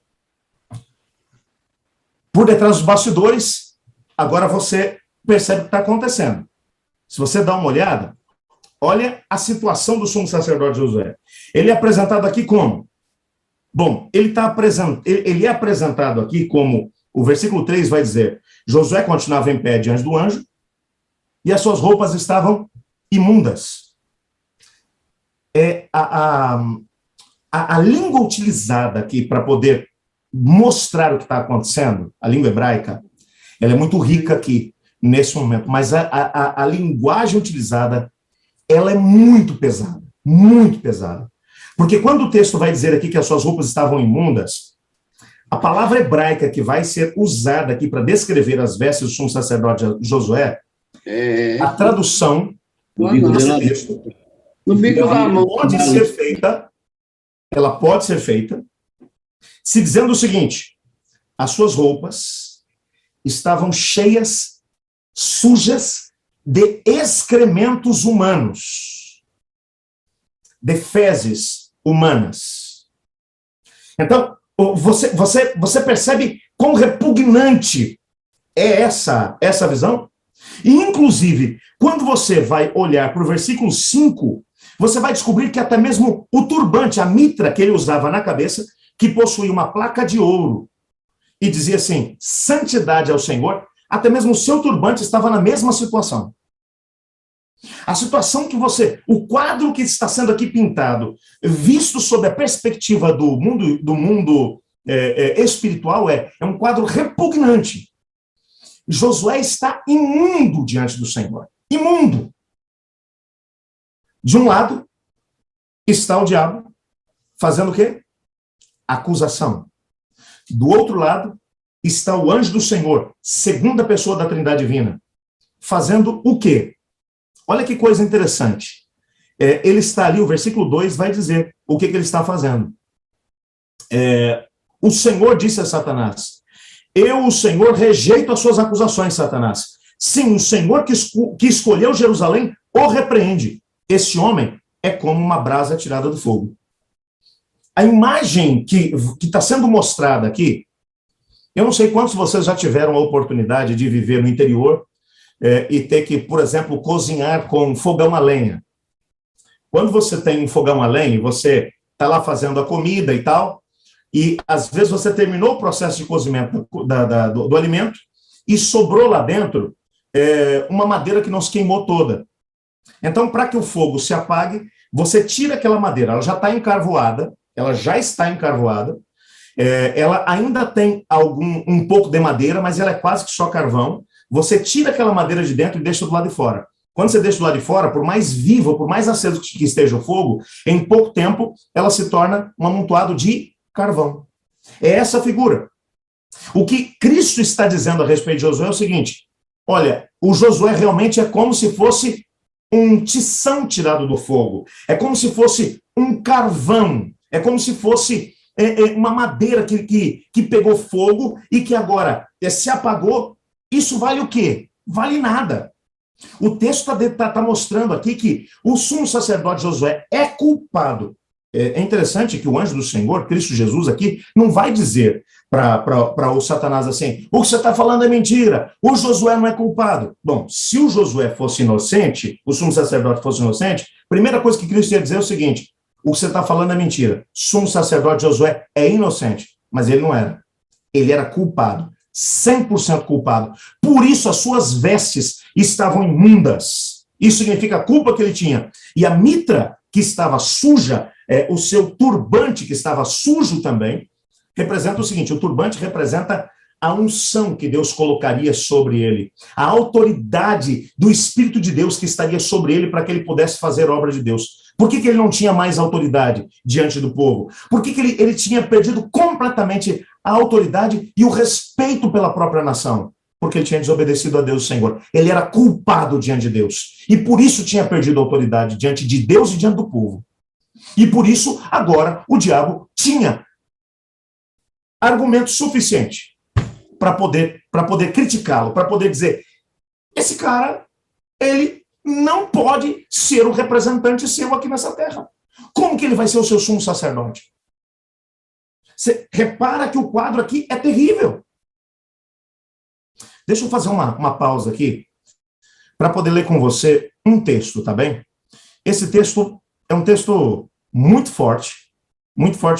Por detrás dos bastidores, agora você percebe o que está acontecendo. Se você dá uma olhada, olha a situação do sumo sacerdote Josué. Ele é apresentado aqui como? Bom, ele é apresentado aqui como, o versículo 3 vai dizer, Josué continuava em pé diante do anjo e as suas roupas estavam imundas. A língua utilizada aqui para poder mostrar o que está acontecendo, a língua hebraica, ela é muito rica aqui, nesse momento, mas a linguagem utilizada, ela é muito pesada, muito pesada. Porque quando o texto vai dizer aqui que as suas roupas estavam imundas, a palavra hebraica que vai ser usada aqui para descrever as vestes do sumo sacerdote Josué, a tradução desse texto, ela pode ser feita, se dizendo o seguinte, as suas roupas estavam cheias, sujas de excrementos humanos, de fezes humanas. Então, você percebe quão repugnante é essa visão? E, inclusive, quando você vai olhar para o versículo 5, você vai descobrir que até mesmo o turbante, a mitra que ele usava na cabeça, que possuía uma placa de ouro, e dizia assim, santidade ao Senhor, até mesmo o seu turbante estava na mesma situação. A situação que o quadro que está sendo aqui pintado, visto sob a perspectiva do mundo espiritual, é um quadro repugnante. Josué está imundo diante do Senhor. Imundo. De um lado, está o diabo fazendo o quê? Acusação. Do outro lado, está o anjo do Senhor, segunda pessoa da Trindade Divina, fazendo o quê? Olha que coisa interessante. Ele está ali, o versículo 2 vai dizer o que ele está fazendo. O Senhor disse a Satanás, eu, o Senhor, rejeito as suas acusações, Satanás. Sim, o Senhor que escolheu Jerusalém o repreende. Esse homem é como uma brasa tirada do fogo. A imagem que está sendo mostrada aqui, eu não sei quantos de vocês já tiveram a oportunidade de viver no interior e ter que, por exemplo, cozinhar com fogão a lenha. Quando você tem um fogão a lenha, você está lá fazendo a comida e tal, e às vezes você terminou o processo de cozimento do alimento e sobrou lá dentro uma madeira que não se queimou toda. Então, para que o fogo se apague, você tira aquela madeira, ela já está encarvoada, ela ainda tem um pouco de madeira, mas ela é quase que só carvão. Você tira aquela madeira de dentro e deixa do lado de fora. Quando você deixa do lado de fora, por mais vivo, por mais aceso que esteja o fogo, em pouco tempo ela se torna um amontoado de carvão. É essa figura. O que Cristo está dizendo a respeito de Josué é o seguinte: olha, o Josué realmente é como se fosse um tição tirado do fogo, é como se fosse um carvão, é como se fosse uma madeira que pegou fogo e que agora se apagou. Isso vale o quê? Vale nada. O texto está mostrando aqui que o sumo sacerdote Josué é culpado. É interessante que o anjo do Senhor, Cristo Jesus, aqui, não vai dizer para o Satanás assim: o que você está falando é mentira, o Josué não é culpado. Bom, se o Josué fosse inocente, o sumo sacerdote fosse inocente, a primeira coisa que Cristo ia dizer é o seguinte: o que você está falando é mentira. O sumo sacerdote Josué é inocente, mas ele não era. Ele era culpado, 100% culpado. Por isso as suas vestes estavam imundas. Isso significa a culpa que ele tinha. E a mitra que estava suja, o seu turbante que estava sujo também, representa o seguinte: o turbante representa a unção que Deus colocaria sobre ele, a autoridade do Espírito de Deus que estaria sobre ele para que ele pudesse fazer a obra de Deus. Por que ele não tinha mais autoridade diante do povo? Por que ele tinha perdido completamente a autoridade e o respeito pela própria nação? Porque ele tinha desobedecido a Deus, Senhor. Ele era culpado diante de Deus. E por isso tinha perdido a autoridade diante de Deus e diante do povo. E por isso, agora, o diabo tinha argumento suficiente para poder criticá-lo, para poder dizer: esse cara, ele não pode ser o representante seu aqui nessa terra. Como que ele vai ser o seu sumo sacerdote? Você repara que o quadro aqui é terrível. Deixa eu fazer uma pausa aqui para poder ler com você um texto, tá bem? Esse texto é um texto muito forte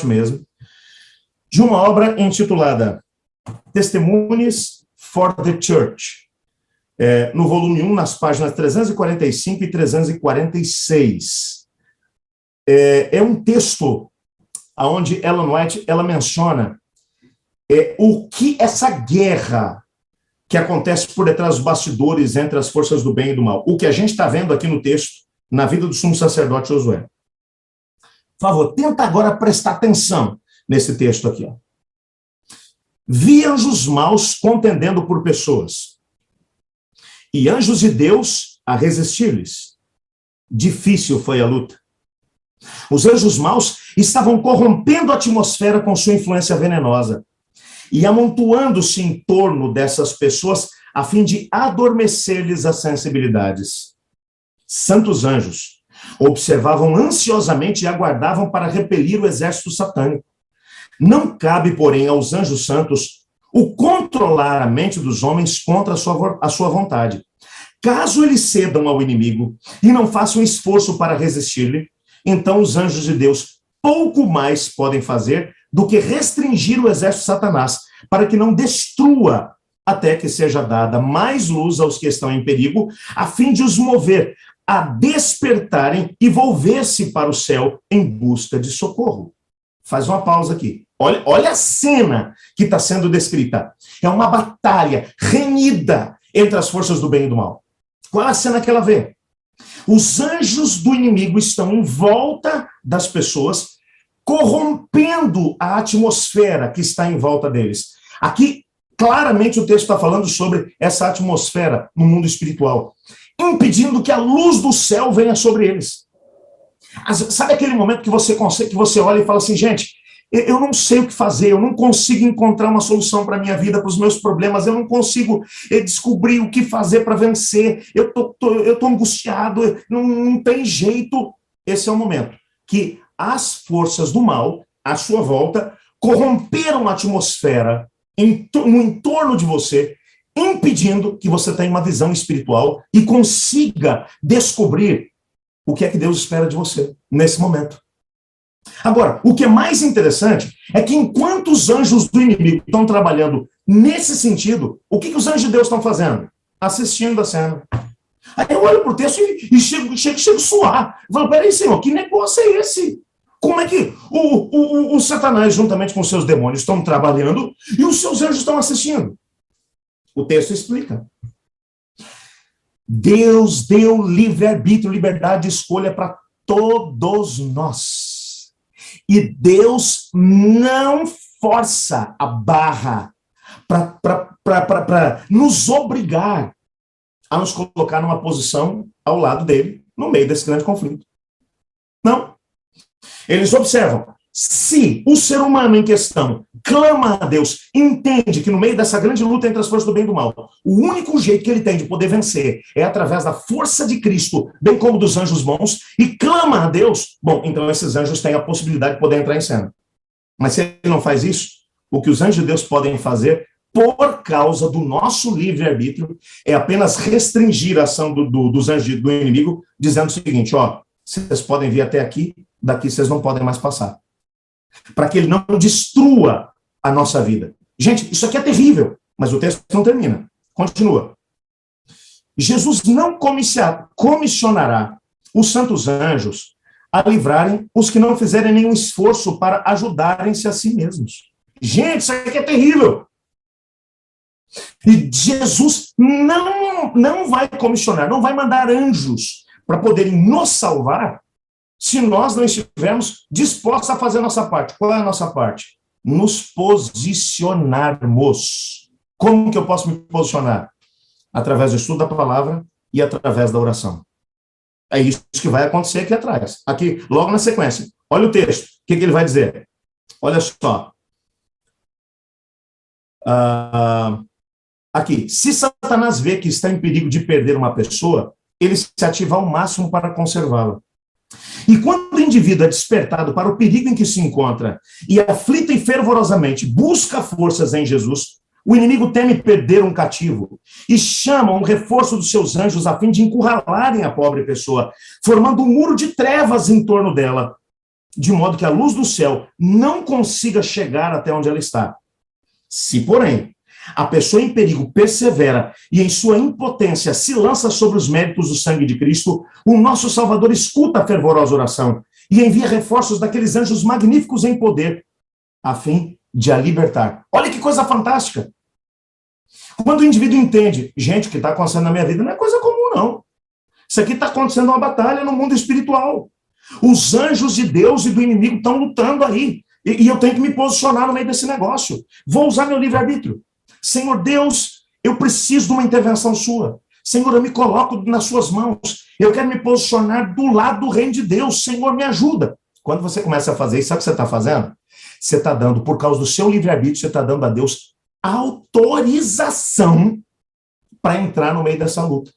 mesmo, de uma obra intitulada Testimonies for the Church, no volume 1, nas páginas 345 e 346. É um texto onde Ellen White ela menciona o que essa guerra que acontece por detrás dos bastidores entre as forças do bem e do mal, o que a gente está vendo aqui no texto, na vida do sumo sacerdote Josué. Por favor, tenta agora prestar atenção nesse texto aqui. Ó. Vi anjos maus contendendo por pessoas, e anjos de Deus a resistir-lhes. Difícil foi a luta. Os anjos maus estavam corrompendo a atmosfera com sua influência venenosa e amontoando-se em torno dessas pessoas a fim de adormecer-lhes as sensibilidades. Santos anjos observavam ansiosamente e aguardavam para repelir o exército satânico. Não cabe, porém, aos anjos santos o controlar a mente dos homens contra a sua vontade. Caso eles cedam ao inimigo e não façam esforço para resistir-lhe, então os anjos de Deus pouco mais podem fazer do que restringir o exército de Satanás, para que não destrua, até que seja dada mais luz aos que estão em perigo, a fim de os mover a despertarem e volver-se para o céu em busca de socorro. Faz uma pausa aqui. Olha a cena que está sendo descrita. É uma batalha renhida entre as forças do bem e do mal. Qual é a cena que ela vê? Os anjos do inimigo estão em volta das pessoas, corrompendo a atmosfera que está em volta deles. Aqui, claramente, o texto está falando sobre essa atmosfera no mundo espiritual, impedindo que a luz do céu venha sobre eles. Sabe aquele momento que você olha e fala assim: gente, eu não sei o que fazer, eu não consigo encontrar uma solução para a minha vida, para os meus problemas, eu não consigo descobrir o que fazer para vencer, eu tô angustiado, não tem jeito. Esse é o momento que as forças do mal, à sua volta, corromperam a atmosfera no entorno de você, impedindo que você tenha uma visão espiritual e consiga descobrir o que é que Deus espera de você nesse momento. Agora, o que é mais interessante é que enquanto os anjos do inimigo estão trabalhando nesse sentido, o que os anjos de Deus estão fazendo? Assistindo a cena. Aí eu olho para o texto e chego a suar. Eu falo: peraí, Senhor, que negócio é esse? Como é que o Satanás, juntamente com os seus demônios, estão trabalhando e os seus anjos estão assistindo? O texto explica. Deus deu livre-arbítrio, liberdade de escolha para todos nós. E Deus não força a barra para nos obrigar a nos colocar numa posição ao lado dele, no meio desse grande conflito. Não. Eles observam, se o ser humano em questão clama a Deus, entende que no meio dessa grande luta entre as forças do bem e do mal, o único jeito que ele tem de poder vencer é através da força de Cristo, bem como dos anjos bons, e clama a Deus, bom, então esses anjos têm a possibilidade de poder entrar em cena. Mas se ele não faz isso, o que os anjos de Deus podem fazer, por causa do nosso livre-arbítrio, é apenas restringir a ação dos anjos do inimigo, dizendo o seguinte, ó, vocês podem vir até aqui, daqui vocês não podem mais passar. Para que ele não destrua a nossa vida. Gente, isso aqui é terrível, mas o texto não termina. Continua. Jesus não comissionará os santos anjos a livrarem os que não fizerem nenhum esforço para ajudarem-se a si mesmos. Gente, isso aqui é terrível. E Jesus não vai comissionar, não vai mandar anjos para poderem nos salvar se nós não estivermos dispostos a fazer a nossa parte. Qual é a nossa parte? Nos posicionarmos. Como que eu posso me posicionar? Através do estudo da palavra e através da oração. É isso que vai acontecer aqui atrás. Aqui, logo na sequência. Olha o texto. O que ele vai dizer? Olha só. Aqui. Se Satanás vê que está em perigo de perder uma pessoa, ele se ativa ao máximo para conservá-la. E quando o indivíduo é despertado para o perigo em que se encontra e aflito e fervorosamente busca forças em Jesus, o inimigo teme perder um cativo e chama um reforço dos seus anjos a fim de encurralarem a pobre pessoa, formando um muro de trevas em torno dela, de modo que a luz do céu não consiga chegar até onde ela está. Se, porém, a pessoa em perigo persevera e em sua impotência se lança sobre os méritos do sangue de Cristo, o nosso Salvador escuta a fervorosa oração e envia reforços daqueles anjos magníficos em poder, a fim de a libertar. Olha que coisa fantástica! Quando o indivíduo entende, gente, o que está acontecendo na minha vida não é coisa comum, não. Isso aqui está acontecendo uma batalha no mundo espiritual. Os anjos de Deus e do inimigo estão lutando aí. E eu tenho que me posicionar no meio desse negócio. Vou usar meu livre-arbítrio. Senhor Deus, eu preciso de uma intervenção sua. Senhor, eu me coloco nas suas mãos. Eu quero me posicionar do lado do reino de Deus. Senhor, me ajuda. Quando você começa a fazer isso, sabe o que você está fazendo? Você está dando, por causa do seu livre-arbítrio, você está dando a Deus autorização para entrar no meio dessa luta.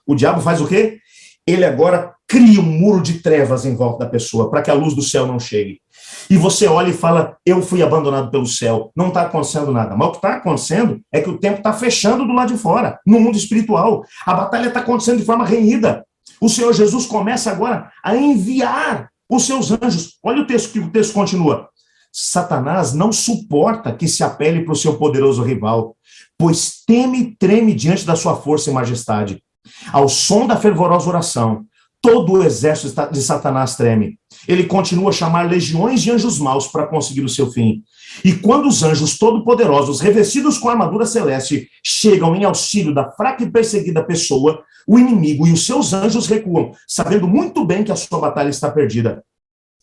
O diabo faz o quê? Ele agora cria um muro de trevas em volta da pessoa, para que a luz do céu não chegue. E você olha e fala, eu fui abandonado pelo céu, não está acontecendo nada. Mas o que está acontecendo é que o tempo está fechando do lado de fora, no mundo espiritual. A batalha está acontecendo de forma renhida. O Senhor Jesus começa agora a enviar os seus anjos. Olha o texto, que o texto continua. Satanás não suporta que se apele para o seu poderoso rival, pois teme e treme diante da sua força e majestade. Ao som da fervorosa oração, todo o exército de Satanás treme. Ele continua a chamar legiões de anjos maus para conseguir o seu fim. E quando os anjos todo-poderosos, revestidos com a armadura celeste, chegam em auxílio da fraca e perseguida pessoa, o inimigo e os seus anjos recuam, sabendo muito bem que a sua batalha está perdida.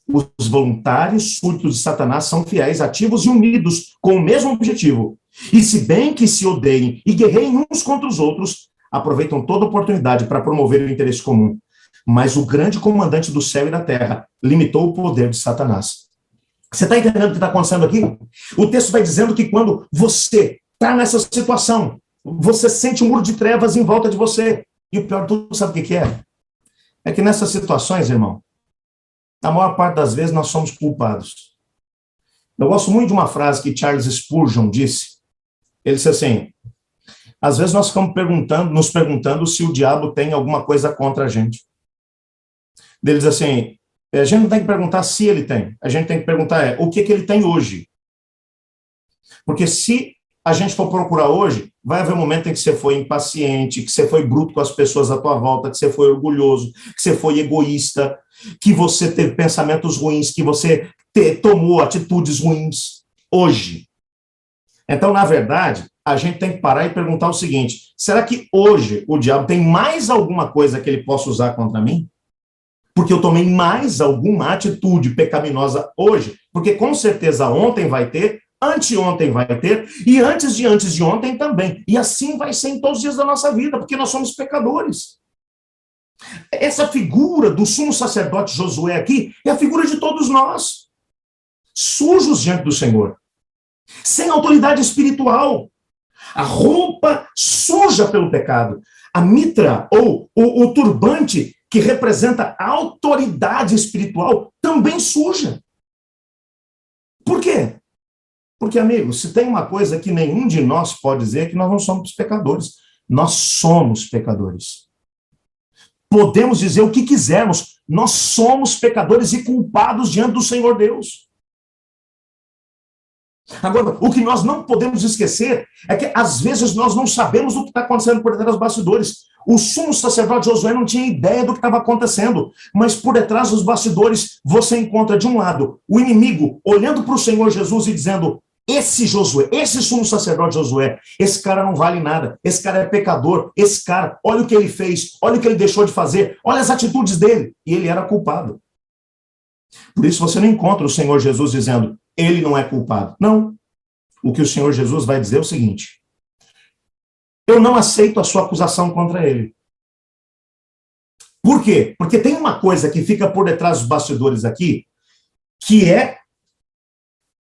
Os voluntários súditos de Satanás são fiéis, ativos e unidos com o mesmo objetivo. E se bem que se odeiem e guerreiem uns contra os outros, aproveitam toda oportunidade para promover o interesse comum. Mas o grande comandante do céu e da terra limitou o poder de Satanás. Você está entendendo o que está acontecendo aqui? O texto vai dizendo que quando você está nessa situação, você sente um muro de trevas em volta de você. E o pior de tudo, sabe o que é? É que nessas situações, irmão, a maior parte das vezes nós somos culpados. Eu gosto muito de uma frase que Charles Spurgeon disse. Ele disse assim, às vezes nós ficamos nos perguntando se o diabo tem alguma coisa contra a gente. Ele diz assim, a gente não tem que perguntar se ele tem, a gente tem que perguntar o que ele tem hoje. Porque se a gente for procurar hoje, vai haver um momento em que você foi impaciente, que você foi bruto com as pessoas à tua volta, que você foi orgulhoso, que você foi egoísta, que você teve pensamentos ruins, que você tomou atitudes ruins hoje. Então, na verdade, a gente tem que parar e perguntar o seguinte, será que hoje o diabo tem mais alguma coisa que ele possa usar contra mim? porque eu tomei mais alguma atitude pecaminosa hoje, porque com certeza ontem vai ter, anteontem vai ter, e antes de ontem também. E assim vai ser em todos os dias da nossa vida, porque nós somos pecadores. Essa figura do sumo sacerdote Josué aqui é a figura de todos nós, sujos diante do Senhor, sem autoridade espiritual, a roupa suja pelo pecado, a mitra ou o turbante que representa a autoridade espiritual também suja. Por quê? Porque, amigos, se tem uma coisa que nenhum de nós pode dizer é que nós não somos pecadores. Nós somos pecadores. Podemos dizer o que quisermos, nós somos pecadores e culpados diante do Senhor Deus. Agora, o que nós não podemos esquecer é que, às vezes, nós não sabemos o que está acontecendo por detrás dos bastidores. O sumo sacerdote Josué não tinha ideia do que estava acontecendo, mas por detrás dos bastidores, você encontra, de um lado, o inimigo olhando para o Senhor Jesus e dizendo: esse Josué, esse sumo sacerdote Josué, esse cara não vale nada, esse cara é pecador, esse cara, olha o que ele fez, olha o que ele deixou de fazer, olha as atitudes dele. E ele era culpado. Por isso você não encontra o Senhor Jesus dizendo: ele não é culpado. Não. O que o Senhor Jesus vai dizer é o seguinte: eu não aceito a sua acusação contra ele. Por quê? Porque tem uma coisa que fica por detrás dos bastidores aqui, que é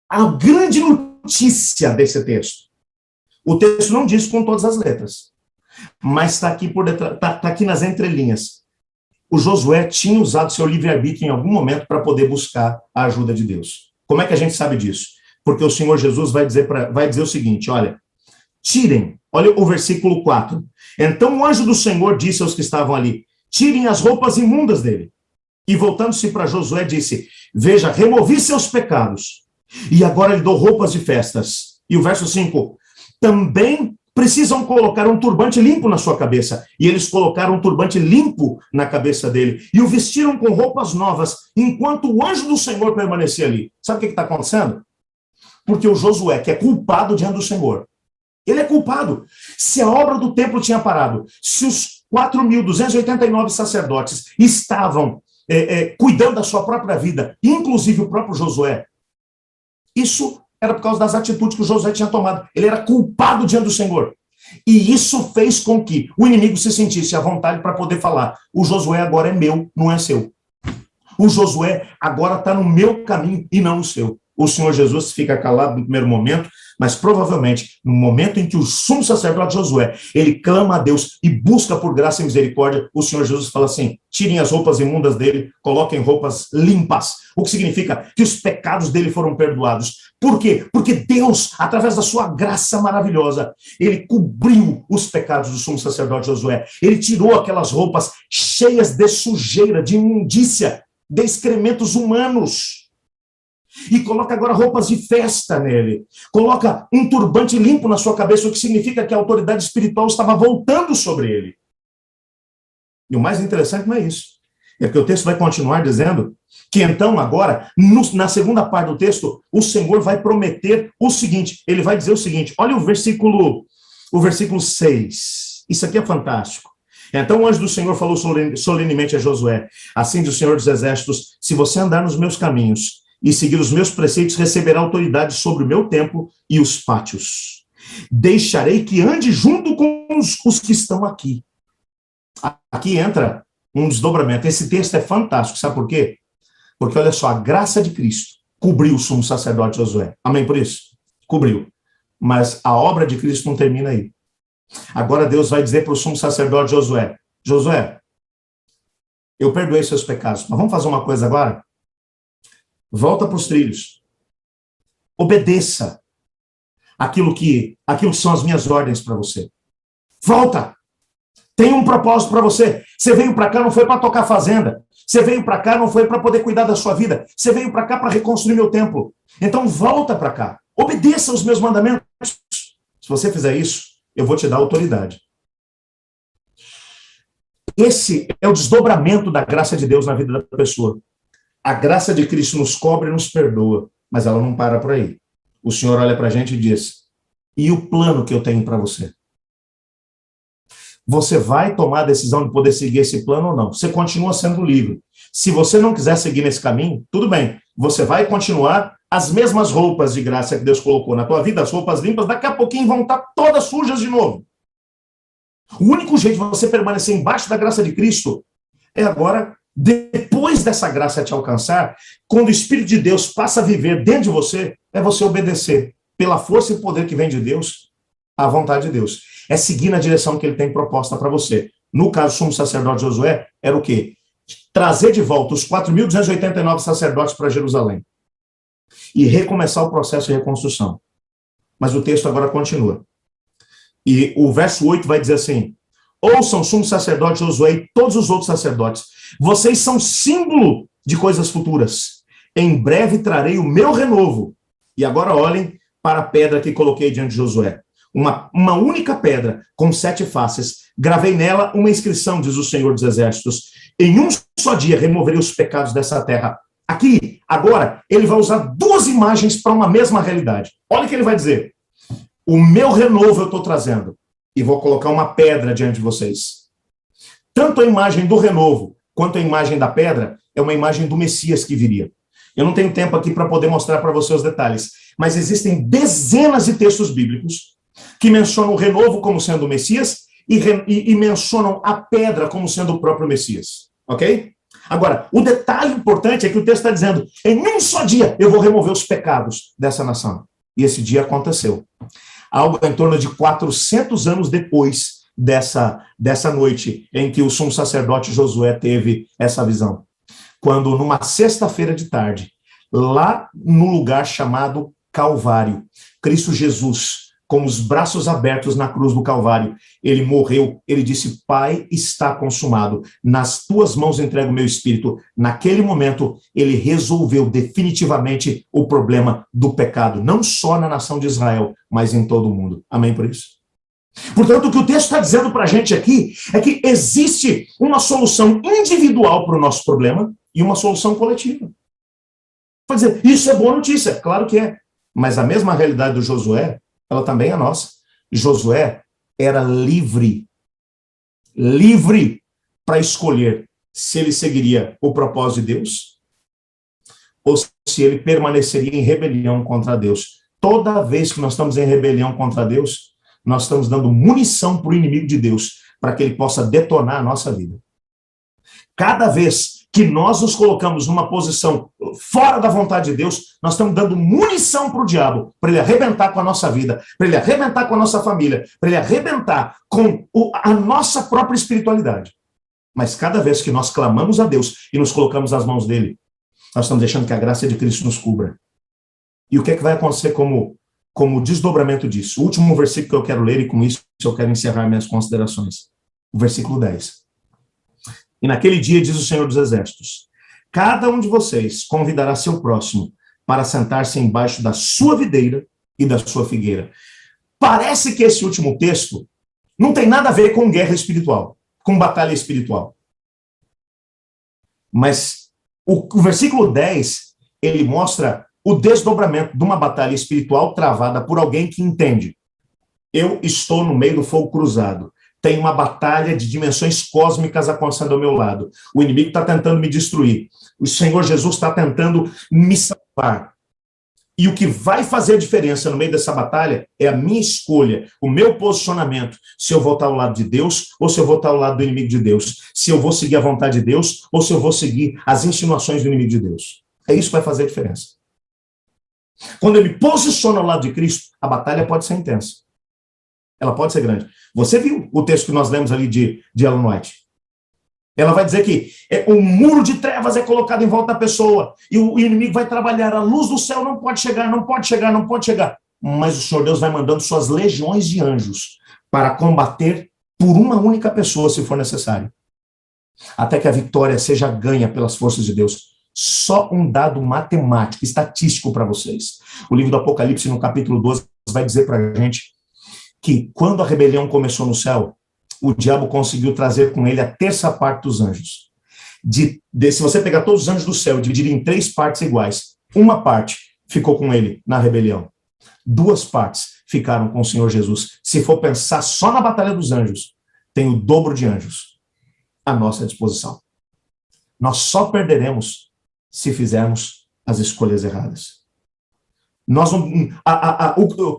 a grande notícia desse texto. O texto não diz com todas as letras, mas está aqui por detrás, tá aqui nas entrelinhas. O Josué tinha usado seu livre-arbítrio em algum momento para poder buscar a ajuda de Deus. Como é que a gente sabe disso? Porque o Senhor Jesus vai dizer o seguinte: olha, tirem, olha o versículo 4. Então o anjo do Senhor disse aos que estavam ali: tirem as roupas imundas dele. E voltando-se para Josué, disse: veja, removi seus pecados, e agora lhe dou roupas de festas. E o verso 5, também precisam colocar um turbante limpo na sua cabeça. E eles colocaram um turbante limpo na cabeça dele, e o vestiram com roupas novas, enquanto o anjo do Senhor permanecia ali. Sabe o que está acontecendo? Porque o Josué, que é culpado diante do Senhor, ele é culpado. Se a obra do templo tinha parado, se os 4.289 sacerdotes estavam cuidando da sua própria vida, inclusive o próprio Josué, isso era por causa das atitudes que o Josué tinha tomado. Ele era culpado diante do Senhor. E isso fez com que o inimigo se sentisse à vontade para poder falar: o Josué agora é meu, não é seu. O Josué agora está no meu caminho e não no seu. O Senhor Jesus fica calado no primeiro momento, mas provavelmente no momento em que o sumo sacerdote Josué, ele clama a Deus e busca por graça e misericórdia, o Senhor Jesus fala assim: tirem as roupas imundas dele, coloquem roupas limpas. O que significa que os pecados dele foram perdoados. Por quê? Porque Deus, através da sua graça maravilhosa, ele cobriu os pecados do sumo sacerdote Josué. Ele tirou aquelas roupas cheias de sujeira, de imundícia, de excrementos humanos. E coloca agora roupas de festa nele. Coloca um turbante limpo na sua cabeça, o que significa que a autoridade espiritual estava voltando sobre ele. E o mais interessante não é isso. É porque o texto vai continuar dizendo que então agora, na segunda parte do texto, o Senhor vai prometer o seguinte, ele vai dizer o seguinte, olha o versículo 6. Isso aqui é fantástico. Então o anjo do Senhor falou solenemente a Josué: assim diz o Senhor dos Exércitos, se você andar nos meus caminhos e seguir os meus preceitos, receberá autoridade sobre o meu templo e os pátios. Deixarei que ande junto com os que estão aqui. Aqui entra um desdobramento. Esse texto é fantástico, sabe por quê? Porque, olha só, a graça de Cristo cobriu o sumo sacerdote Josué. Amém por isso? Cobriu. Mas a obra de Cristo não termina aí. Agora Deus vai dizer para o sumo sacerdote Josué: Josué, eu perdoei seus pecados, mas vamos fazer uma coisa agora? Volta para os trilhos. Obedeça aquilo que são as minhas ordens para você. Volta. Tem um propósito para você. Você veio para cá não foi para tocar fazenda. Você veio para cá não foi para poder cuidar da sua vida. Você veio para cá para reconstruir meu templo. Então volta para cá. Obedeça os meus mandamentos. Se você fizer isso, eu vou te dar autoridade. Esse é o desdobramento da graça de Deus na vida da pessoa. A graça de Cristo nos cobre e nos perdoa, mas ela não para por aí. O Senhor olha para a gente e diz: e o plano que eu tenho para você? Você vai tomar a decisão de poder seguir esse plano ou não? Você continua sendo livre. Se você não quiser seguir nesse caminho, tudo bem, você vai continuar as mesmas roupas de graça que Deus colocou na tua vida, as roupas limpas, daqui a pouquinho vão estar todas sujas de novo. O único jeito de você permanecer embaixo da graça de Cristo é agora, depois dessa graça te alcançar, quando o Espírito de Deus passa a viver dentro de você, é você obedecer pela força e poder que vem de Deus, à vontade de Deus. É seguir na direção que ele tem proposta para você. No caso, o sumo sacerdote Josué era o quê? Trazer de volta os 4.289 sacerdotes para Jerusalém e recomeçar o processo de reconstrução. Mas o texto agora continua. E o verso 8 vai dizer assim: ouçam, sumo sacerdote Josué e todos os outros sacerdotes, vocês são símbolo de coisas futuras. Em breve trarei o meu renovo. E agora olhem para a pedra que coloquei diante de Josué. Uma única pedra com 7 faces. Gravei nela uma inscrição, diz o Senhor dos Exércitos. Em um só dia removerei os pecados dessa terra. Aqui, agora, ele vai usar 2 imagens para uma mesma realidade. Olha o que ele vai dizer. O meu renovo eu estou trazendo. E vou colocar uma pedra diante de vocês. Tanto a imagem do renovo quanto a imagem da pedra é uma imagem do Messias que viria. Eu não tenho tempo aqui para poder mostrar para você os detalhes, mas existem dezenas de textos bíblicos que mencionam o renovo como sendo o Messias e mencionam a pedra como sendo o próprio Messias. Ok? Agora, o detalhe importante é que o texto está dizendo, em um só dia eu vou remover os pecados dessa nação. E esse dia aconteceu. Algo em torno de 400 anos depois dessa noite em que o sumo sacerdote Josué teve essa visão. Quando, numa sexta-feira de tarde, lá no lugar chamado Calvário, Cristo Jesus, com os braços abertos na cruz do Calvário, ele morreu, ele disse, Pai, está consumado, nas tuas mãos entrego o meu espírito. Naquele momento, ele resolveu definitivamente o problema do pecado, não só na nação de Israel, mas em todo o mundo. Amém por isso? Portanto, o que o texto está dizendo para a gente aqui é que existe uma solução individual para o nosso problema e uma solução coletiva. Pode dizer, isso é boa notícia, claro que é, mas a mesma realidade do Josué, ela também é nossa. Josué era livre para escolher se ele seguiria o propósito de Deus ou se ele permaneceria em rebelião contra Deus. Toda vez que nós estamos em rebelião contra Deus, nós estamos dando munição para o inimigo de Deus, para que ele possa detonar a nossa vida. Cada vez que nós nos colocamos numa posição fora da vontade de Deus, nós estamos dando munição para o diabo, para ele arrebentar com a nossa vida, para ele arrebentar com a nossa família, para ele arrebentar com a nossa própria espiritualidade. Mas cada vez que nós clamamos a Deus e nos colocamos nas mãos dele, nós estamos deixando que a graça de Cristo nos cubra. E o que é que vai acontecer como desdobramento disso? O último versículo que eu quero ler, e com isso eu quero encerrar minhas considerações. O versículo 10. E naquele dia, diz o Senhor dos Exércitos, cada um de vocês convidará seu próximo para sentar-se embaixo da sua videira e da sua figueira. Parece que esse último texto não tem nada a ver com guerra espiritual, com batalha espiritual. Mas o versículo 10, ele mostra o desdobramento de uma batalha espiritual travada por alguém que entende. Eu estou no meio do fogo cruzado. Tem uma batalha de dimensões cósmicas acontecendo ao meu lado. O inimigo está tentando me destruir. O Senhor Jesus está tentando me salvar. E o que vai fazer a diferença no meio dessa batalha é a minha escolha, o meu posicionamento. Se eu vou estar ao lado de Deus ou se eu vou estar ao lado do inimigo de Deus. Se eu vou seguir a vontade de Deus ou se eu vou seguir as insinuações do inimigo de Deus. É isso que vai fazer a diferença. Quando eu me posiciono ao lado de Cristo, a batalha pode ser intensa. Ela pode ser grande. Você viu o texto que nós lemos ali de Ellen White. Ela vai dizer que um muro de trevas é colocado em volta da pessoa e o inimigo vai trabalhar. A luz do céu não pode chegar, não pode chegar, não pode chegar. Mas o Senhor Deus vai mandando suas legiões de anjos para combater por uma única pessoa, se for necessário. Até que a vitória seja ganha pelas forças de Deus. Só um dado matemático, estatístico para vocês. O livro do Apocalipse, no capítulo 12, vai dizer para a gente que quando a rebelião começou no céu, o diabo conseguiu trazer com ele a terça parte dos anjos. Se você pegar todos os anjos do céu e dividir em 3 partes iguais, uma parte ficou com ele na rebelião. 2 partes ficaram com o Senhor Jesus. Se for pensar só na batalha dos anjos, tem o dobro de anjos à nossa disposição. Nós só perderemos se fizermos as escolhas erradas.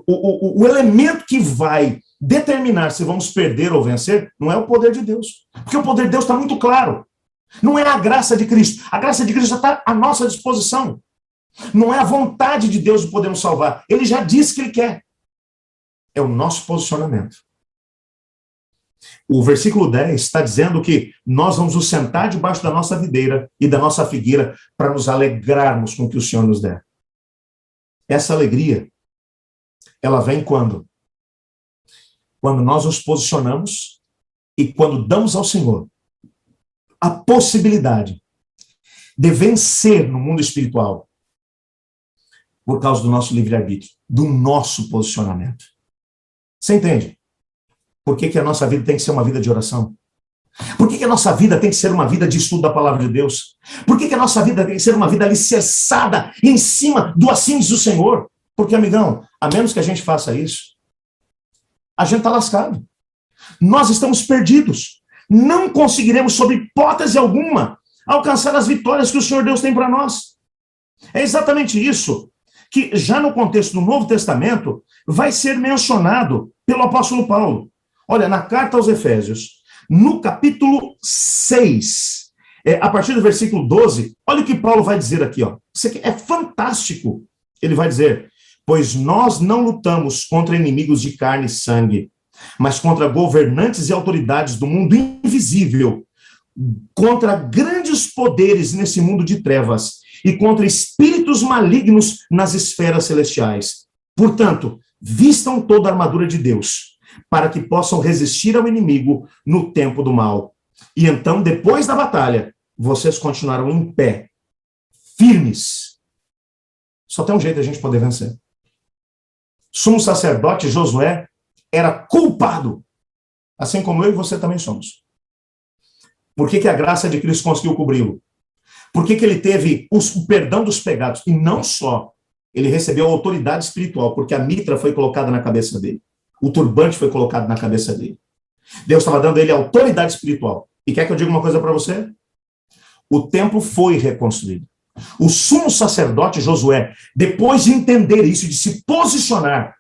O elemento que vai determinar se vamos perder ou vencer não é o poder de Deus. Porque o poder de Deus está muito claro. Não é a graça de Cristo. A graça de Cristo já está à nossa disposição. Não é a vontade de Deus de poder nos salvar. Ele já disse que Ele quer. É o nosso posicionamento. O versículo 10 está dizendo que nós vamos nos sentar debaixo da nossa videira e da nossa figueira para nos alegrarmos com o que o Senhor nos der. Essa alegria, ela vem quando? Quando nós nos posicionamos e quando damos ao Senhor a possibilidade de vencer no mundo espiritual por causa do nosso livre-arbítrio, do nosso posicionamento. Você entende? Por que a nossa vida tem que ser uma vida de oração? Por que a nossa vida tem que ser uma vida de estudo da palavra de Deus? Por que a nossa vida tem que ser uma vida alicerçada em cima do assim diz o Senhor? Porque, amigão, a menos que a gente faça isso, a gente está lascado. Nós estamos perdidos. Não conseguiremos, sob hipótese alguma, alcançar as vitórias que o Senhor Deus tem para nós. É exatamente isso que, já no contexto do Novo Testamento, vai ser mencionado pelo apóstolo Paulo. Olha, na carta aos Efésios, no capítulo 6, a partir do versículo 12, olha o que Paulo vai dizer aqui, ó. Isso aqui é fantástico. Ele vai dizer: pois nós não lutamos contra inimigos de carne e sangue, mas contra governantes e autoridades do mundo invisível, contra grandes poderes nesse mundo de trevas e contra espíritos malignos nas esferas celestiais. Portanto, vistam toda a armadura de Deus, para que possam resistir ao inimigo no tempo do mal. E então, depois da batalha, vocês continuarão em pé, firmes. Só tem um jeito de a gente poder vencer. Sumo sacerdote Josué era culpado, assim como eu e você também somos. Por que a graça de Cristo conseguiu cobri-lo? Por que ele teve o perdão dos pecados? E não só, ele recebeu a autoridade espiritual, porque a mitra foi colocada na cabeça dele. O turbante foi colocado na cabeça dele. Deus estava dando a ele autoridade espiritual. E quer que eu diga uma coisa para você? O templo foi reconstruído. O sumo sacerdote Josué, depois de entender isso, de se posicionar,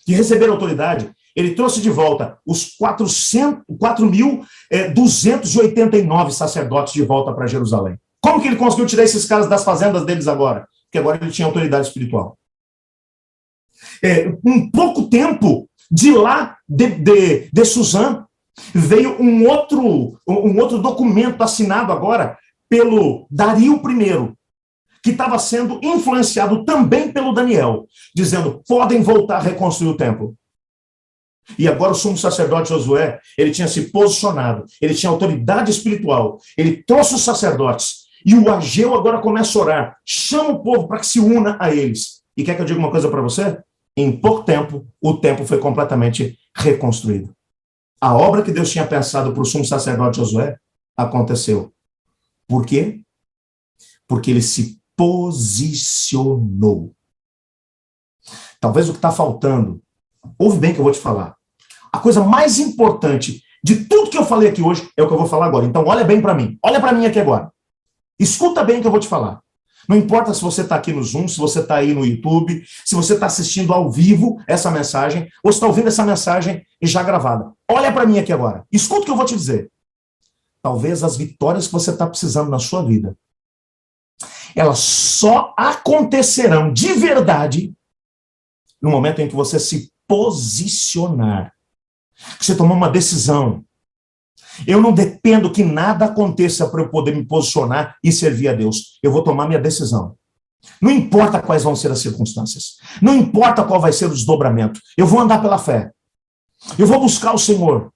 de receber autoridade, ele trouxe de volta os 4.289 sacerdotes de volta para Jerusalém. Como que ele conseguiu tirar esses caras das fazendas deles agora? Porque agora ele tinha autoridade espiritual. Um pouco tempo de lá, de Suzã, veio um outro documento assinado agora pelo Dario I, que estava sendo influenciado também pelo Daniel, dizendo: podem voltar a reconstruir o templo. E agora o sumo sacerdote Josué, ele tinha se posicionado, ele tinha autoridade espiritual, ele trouxe os sacerdotes, e o Ageu agora começa a orar, chama o povo para que se una a eles. E quer que eu diga uma coisa para você? Em pouco tempo, o templo foi completamente reconstruído. A obra que Deus tinha pensado para o sumo sacerdote Josué aconteceu. Por quê? Porque ele se posicionou. Talvez o que está faltando, ouve bem o que eu vou te falar. A coisa mais importante de tudo que eu falei aqui hoje é o que eu vou falar agora. Então olha bem para mim. Olha para mim aqui agora. Escuta bem o que eu vou te falar. Não importa se você está aqui no Zoom, se você está aí no YouTube, se você está assistindo ao vivo essa mensagem, ou se está ouvindo essa mensagem já gravada. Olha para mim aqui agora. Escuta o que eu vou te dizer. Talvez as vitórias que você está precisando na sua vida, elas só acontecerão de verdade no momento em que você se posicionar. Que você tomar uma decisão. Eu não dependo que nada aconteça para eu poder me posicionar e servir a Deus. Eu vou tomar minha decisão. Não importa quais vão ser as circunstâncias. Não importa qual vai ser o desdobramento. Eu vou andar pela fé. Eu vou buscar o Senhor.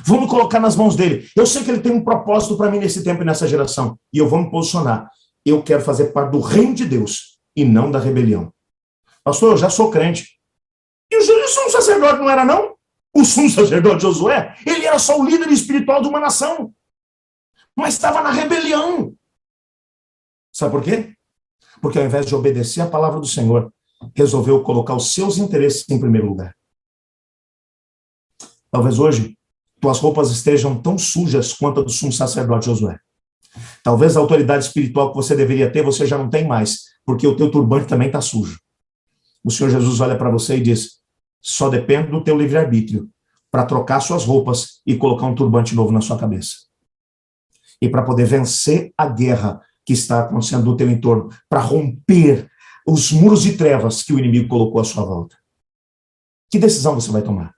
Vou me colocar nas mãos dele. Eu sei que ele tem um propósito para mim nesse tempo e nessa geração. E eu vou me posicionar. Eu quero fazer parte do reino de Deus e não da rebelião. Pastor, eu já sou crente. E o sumo sacerdote não era, não? O sumo sacerdote Josué, ele era só o líder espiritual de uma nação. Mas estava na rebelião. Sabe por quê? Porque ao invés de obedecer a palavra do Senhor, resolveu colocar os seus interesses em primeiro lugar. Talvez hoje tuas roupas estejam tão sujas quanto a do sumo sacerdote Josué. Talvez a autoridade espiritual que você deveria ter, você já não tem mais, porque o teu turbante também está sujo. O Senhor Jesus olha para você e diz, só depende do teu livre-arbítrio para trocar suas roupas e colocar um turbante novo na sua cabeça. E para poder vencer a guerra que está acontecendo no teu entorno, para romper os muros de trevas que o inimigo colocou à sua volta. Que decisão você vai tomar?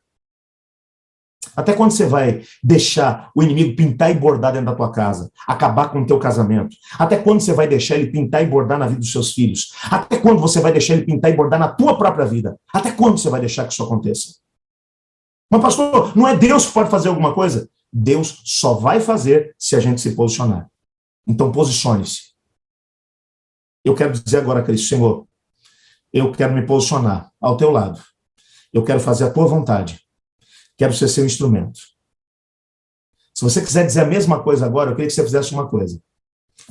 Até quando você vai deixar o inimigo pintar e bordar dentro da tua casa, acabar com o teu casamento? Até quando você vai deixar ele pintar e bordar na vida dos seus filhos? Até quando você vai deixar ele pintar e bordar na tua própria vida? Até quando você vai deixar que isso aconteça? Mas pastor, não é Deus que pode fazer alguma coisa? Deus só vai fazer se a gente se posicionar. Então posicione-se. Eu quero dizer agora, Cristo, Senhor, eu quero me posicionar ao teu lado. Eu quero fazer a tua vontade. Quero ser seu instrumento. Se você quiser dizer a mesma coisa agora, eu queria que você fizesse uma coisa.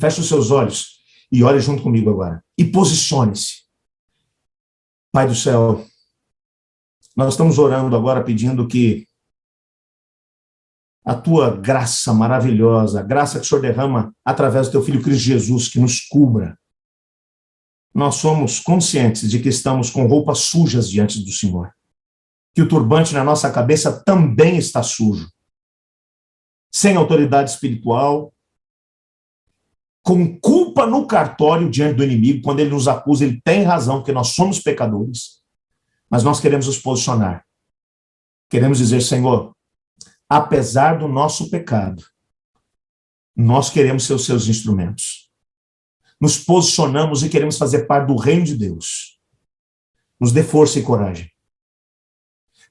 Feche os seus olhos e olhe junto comigo agora. E posicione-se. Pai do céu, nós estamos orando agora pedindo que a tua graça maravilhosa, a graça que o Senhor derrama através do teu Filho Cristo Jesus, que nos cubra. Nós somos conscientes de que estamos com roupas sujas diante do Senhor. Que o turbante na nossa cabeça também está sujo. Sem autoridade espiritual, com culpa no cartório diante do inimigo, quando ele nos acusa, ele tem razão, porque nós somos pecadores. Mas nós queremos nos posicionar. Queremos dizer, Senhor, apesar do nosso pecado, nós queremos ser os seus instrumentos. Nos posicionamos e queremos fazer parte do reino de Deus. Nos dê força e coragem.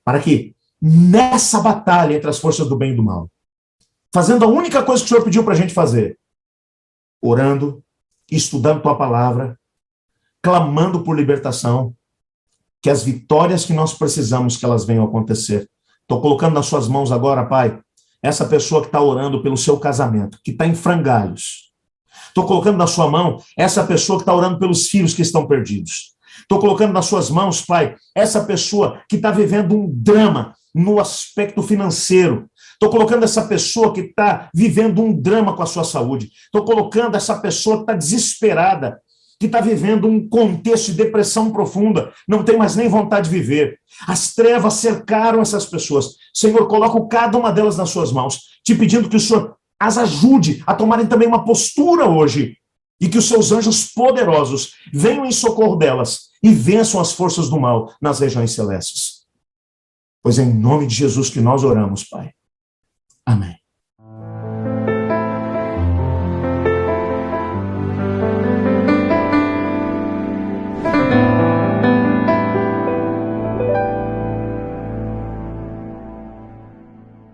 Para que, nessa batalha entre as forças do bem e do mal, fazendo a única coisa que o Senhor pediu para a gente fazer, orando, estudando tua palavra, clamando por libertação, que as vitórias que nós precisamos que elas venham a acontecer. Estou colocando nas suas mãos agora, Pai, essa pessoa que está orando pelo seu casamento, que está em frangalhos. Estou colocando na sua mão essa pessoa que está orando pelos filhos que estão perdidos. Estou colocando nas suas mãos, Pai, essa pessoa que está vivendo um drama no aspecto financeiro. Estou colocando essa pessoa que está vivendo um drama com a sua saúde. Estou colocando essa pessoa que está desesperada, que está vivendo um contexto de depressão profunda, não tem mais nem vontade de viver. As trevas cercaram essas pessoas. Senhor, coloco cada uma delas nas suas mãos, te pedindo que o Senhor as ajude a tomarem também uma postura hoje, e que os seus anjos poderosos venham em socorro delas e vençam as forças do mal nas regiões celestes. Pois é em nome de Jesus que nós oramos, Pai. Amém.